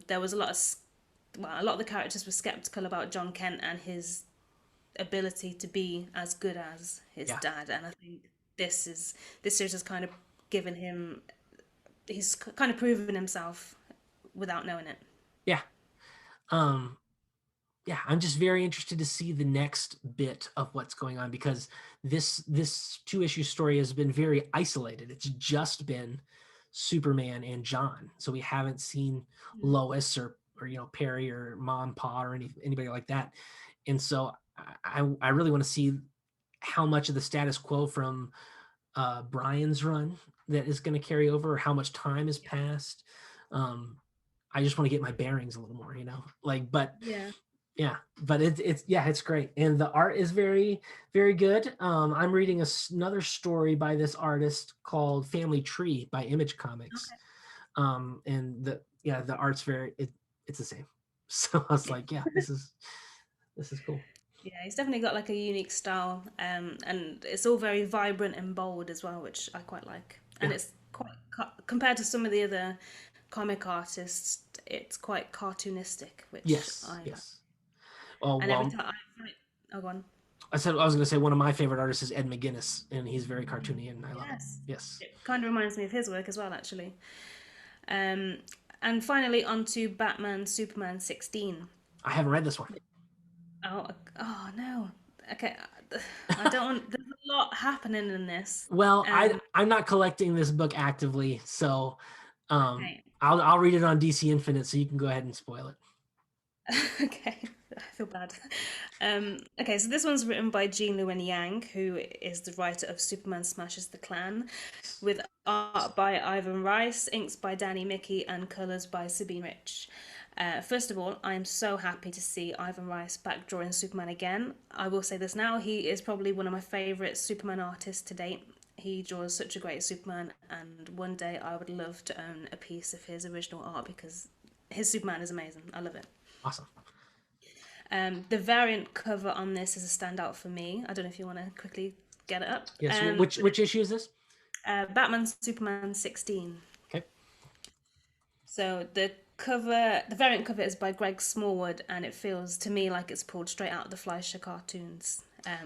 There was a lot of the characters were skeptical about John Kent and his ability to be as good as his Yeah, dad, and I think this series has kind of given him he's kind of proven himself without knowing it. yeah. um yeah, I'm just very interested to see the next bit of what's going on, because this 2 issue story has been very isolated. It's just been Superman and John, so we haven't seen Lois or Perry or Mom, Pa, or anybody like that. And so I really want to see how much of the status quo from Brian's run that is going to carry over, or how much time has passed. Um, I just want to get my bearings a little more, but Yeah. yeah, but it's great, and the art is very, very good. I'm reading another story by this artist called Family Tree by Image Comics, and the art's it's the same. So I was like, yeah, this is cool. Yeah, he's definitely got like a unique style, and it's all very vibrant and bold as well, which I quite like. And Yeah. it's quite compared to some of the other comic artists, it's quite cartoonistic, which Yes. I like. Yes. Oh And every well, time oh, go on. I was going to say one of my favorite artists is Ed McGuinness, and he's very cartoony, and I love it. Yes, Yes. it kind of reminds me of his work as well, actually. Um, and finally, on to Batman Superman 16. I haven't read this one. Oh, oh no. Okay, I don't want. There's a lot happening in this. Well, Um, I'm not collecting this book actively, so okay, I'll read it on DC Infinite, so you can go ahead and spoil it. okay, I feel bad. Okay, so this one's written by Jean Luen Yang, who is the writer of Superman Smashes the Klan, with art by Ivan Rice, inks by Danny Mickey, and colours by Sabine Rich. First of all, I am so happy to see Ivan Rice back drawing Superman again. I will say this now, he is probably one of my favourite Superman artists to date. He draws such a great Superman, and one day I would love to own a piece of his original art because his Superman is amazing. I love it. Awesome. The variant cover on this is a standout for me. I don't know if you want to quickly get it up. Yes. Which issue is this? Batman Superman 16. Okay. So the variant cover is by Greg Smallwood, and it feels to me like it's pulled straight out of the Fleischer cartoons.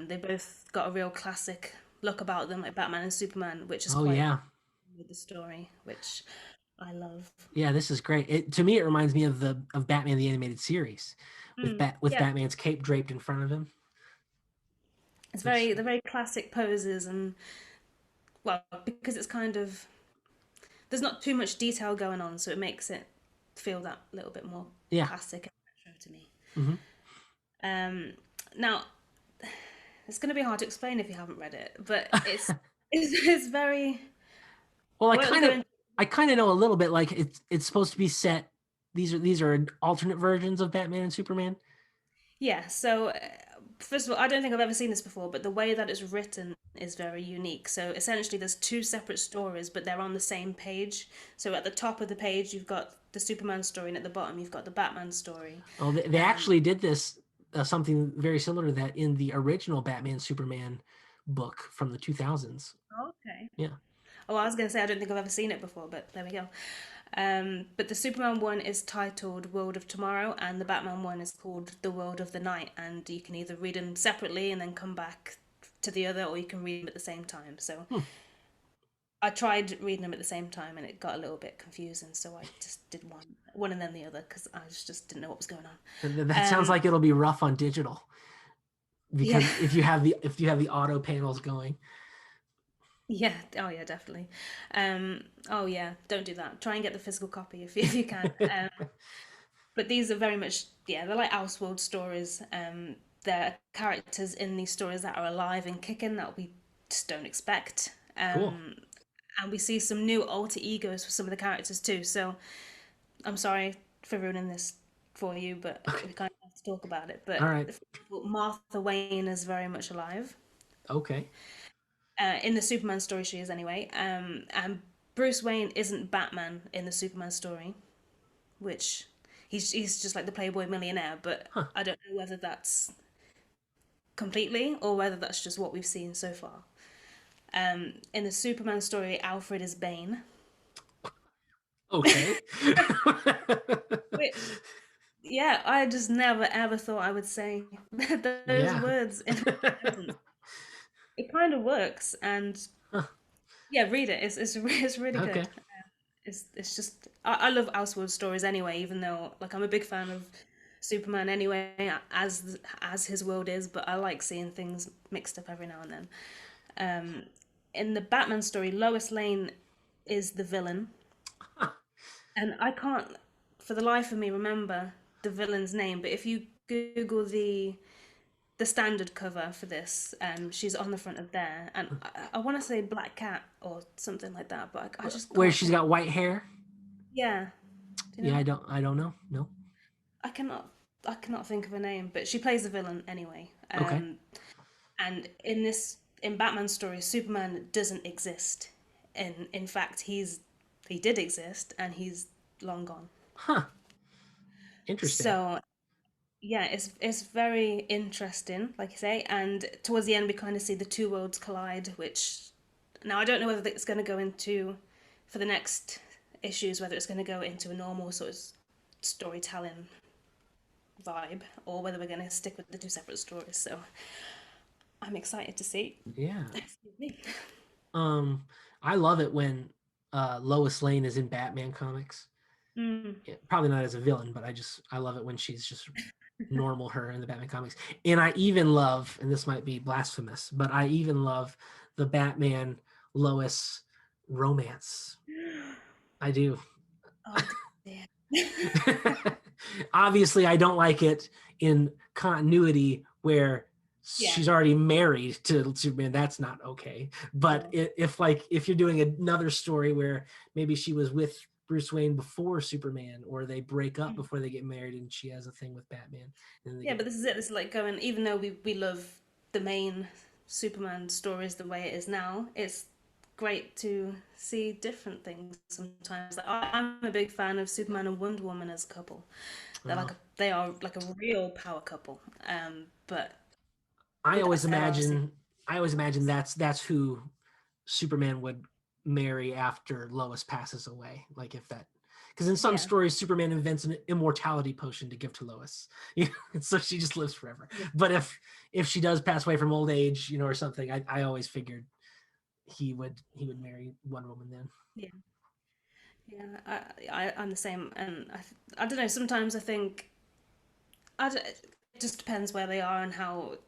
They both got a real classic look about them, like Batman and Superman, which is Oh quite yeah. with the story, which I love. Yeah, this is great. To me, it reminds me of Batman the animated series, with Yeah, Batman's cape draped in front of him. it's Which, the very classic poses, and well, because it's kind of there's not too much detail going on, so it makes it feel that little bit more yeah. classic and retro to me. Hmm. Um, Now it's going to be hard to explain if you haven't read it, but it's very. Well, I won't go into. I kind of know a little bit. Like it's supposed to be set. These are alternate versions of Batman and Superman. Yeah, so first of all, I don't think I've ever seen this before, but the way that it's written is very unique. So essentially, there's two separate stories, but they're on the same page. So at the top of the page, you've got the Superman story, and at the bottom, you've got the Batman story. Oh, they Um, actually did this something very similar to that in the original Batman Superman book from the 2000s. okay. Yeah, Oh, I was going to say I don't think I've ever seen it before, but there we go. But the Superman one is titled World of Tomorrow, and the Batman one is called The World of the Night. And you can either read them separately and then come back to the other, or you can read them at the same time. So hmm. I tried reading them at the same time, and it got a little bit confusing. So I just did one and then the other because I just didn't know what was going on. That sounds like it'll be rough on digital Yeah, because if you have the auto panels going. yeah, oh yeah, definitely. Oh yeah, don't do that. Try and get the physical copy if you can. But these are very much, yeah, they're like Elseworld stories. There are characters in these stories that are alive and kicking that we just don't expect. Cool. And we see some new alter egos for some of the characters too. So I'm sorry for ruining this for you, but Okay. we kind of have to talk about it. All But right. Martha Wayne is very much alive. Okay. In the Superman story, she is anyway. And Bruce Wayne isn't Batman in the Superman story, which he's just like the Playboy millionaire. But Huh. I don't know whether that's completely or whether that's just what we've seen so far. In the Superman story, Alfred is Bane, Okay. which yeah, I just never ever thought I would say those Yeah. words in a sentence. It kind of works, and Huh. yeah, read it. It's really Okay. good. It's just I love Elseworld stories anyway, even though like I'm a big fan of Superman anyway, as his world is, but I like seeing things mixed up every now and then. Um, in the Batman story, Lois Lane is the villain, Huh. and I can't, for the life of me, remember the villain's name. But if you Google the standard cover for this, she's on the front of there, and I want to say Black Cat or something like that, but I just Where can't she's think. got white hair? Yeah, do you Yeah, know? I don't know. No. I cannot I cannot think of a name, but she plays the villain anyway. Okay. And in Batman's story, Superman doesn't exist. In fact, he did exist and he's long gone. Huh. Interesting. So yeah, it's very interesting, like you say. And towards the end, we kind of see the two worlds collide. Which now I don't know whether it's going to go into for the next issues, whether it's going to go into a normal sort of storytelling vibe or whether we're going to stick with the two separate stories. So I'm excited to see. Yeah. Excuse me. Um, I love it when Lois Lane is in Batman comics. Mm. Yeah, probably not as a villain, but I love it when she's just normal her in the Batman comics. And I even love, and this might be blasphemous, but I even love the Batman Lois romance. I do. Oh dear. Obviously, I don't like it in continuity where Yeah. she's already married to Superman. That's not okay. But No. if you're doing another story where maybe she was with Bruce Wayne before Superman, or they break up Mm. before they get married, and she has a thing with Batman, and then they Yeah, get but this is it. This is like going. Even though we love the main Superman stories the way it is now, it's great to see different things sometimes. Like, I'm a big fan of Superman and Wonder Woman as a couple. uh, They are like a real power couple. But I with that always said, obviously, imagine that's who Superman would marry after Lois passes away. Like if that, because in some yeah, stories Superman invents an immortality potion to give to Lois, so she just lives forever. yeah, But if she does pass away from old age, or something, I always figured he would marry Wonder Woman then. yeah. Yeah, I'm the same, and I don't know. Sometimes I think it just depends where they are and how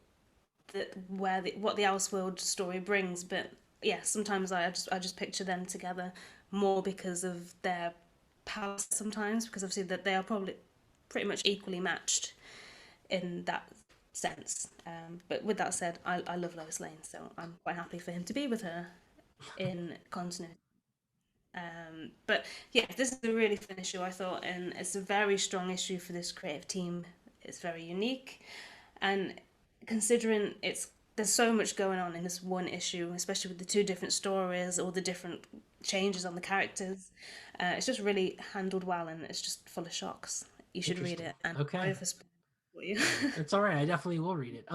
what the Elseworld story brings. But yeah, sometimes I just picture them together more because of their powers. Sometimes because obviously that they are probably pretty much equally matched in that sense. But with that said, I love Lois Lane, so I'm quite happy for him to be with her in continuity. But yeah, this is a really fun issue, I thought, and it's a very strong issue for this creative team. It's very unique, and considering there's so much going on in this one issue, especially with the two different stories, all the different changes on the characters. It's just really handled well, and it's just full of shocks. You should read Interesting. it, and Okay. sorry for spoiling for you. It's all right. I definitely will read it.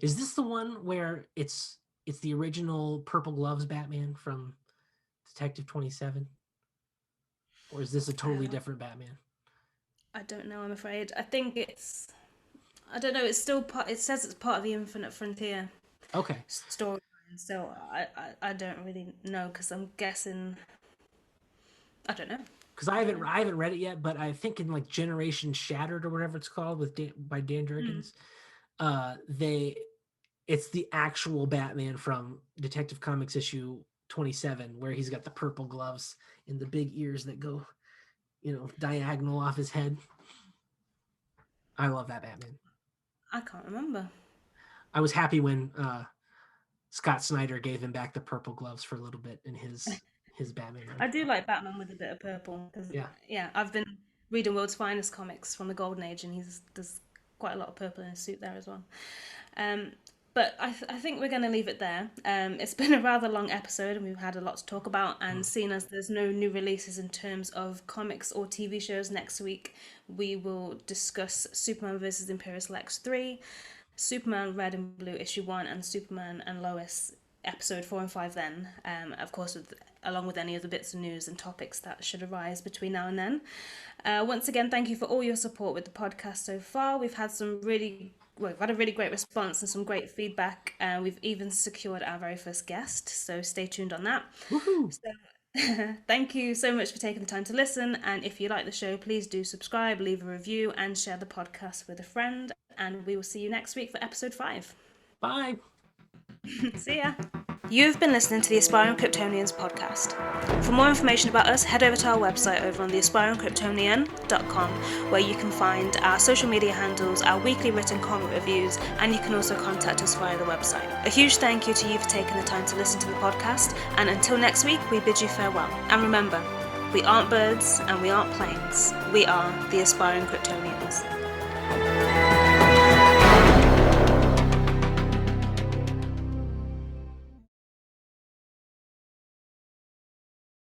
Is this the one where it's the original Purple Gloves Batman from Detective 27? Or is this a totally uh, different Batman? I don't know. I'm afraid. I think it's. I don't know. It's still part. It says it's part of the Infinite Frontier Okay. storyline, so I don't really know because I'm guessing. I don't know. Because I don't know. I haven't read it yet, but I think in like Generation Shattered or whatever it's called by Dan Mm. Jurgens, they it's the actual Batman from Detective Comics issue 27, where he's got the purple gloves and the big ears that go, diagonal off his head. I love that Batman. I can't remember. I was happy when Scott Snyder gave him back the purple gloves for a little bit in his Batman run. I do like Batman with a bit of purple because Yeah. yeah, I've been reading World's Finest comics from the Golden Age, and there's quite a lot of purple in his suit there as well. Um, but I think we're going to leave it there. It's been a rather long episode, and we've had a lot to talk about. And Mm. seeing as there's no new releases in terms of comics or TV shows next week, we will discuss Superman vs. Imperious Lex 3, Superman Red and Blue issue 1, and Superman and Lois episode 4 and 5 then. Of course, along with any other bits of news and topics that should arise between now and then. Once again, thank you for all your support with the podcast so far. We've had we've had a really great response and some great feedback. We've even secured our very first guest, so stay tuned on that. Woohoo! So, thank you so much for taking the time to listen. And if you like the show, please do subscribe, leave a review, and share the podcast with a friend. And we will see you next week for episode 5. Bye. See ya. You've been listening to the Aspiring Kryptonians podcast. For more information about us, head over to our website over on theaspiringkryptonian.com, where you can find our social media handles, our weekly written comic reviews, and you can also contact us via the website. A huge thank you to you for taking the time to listen to the podcast, and until next week, we bid you farewell. And remember, we aren't birds and we aren't planes. We are the Aspiring Kryptonians.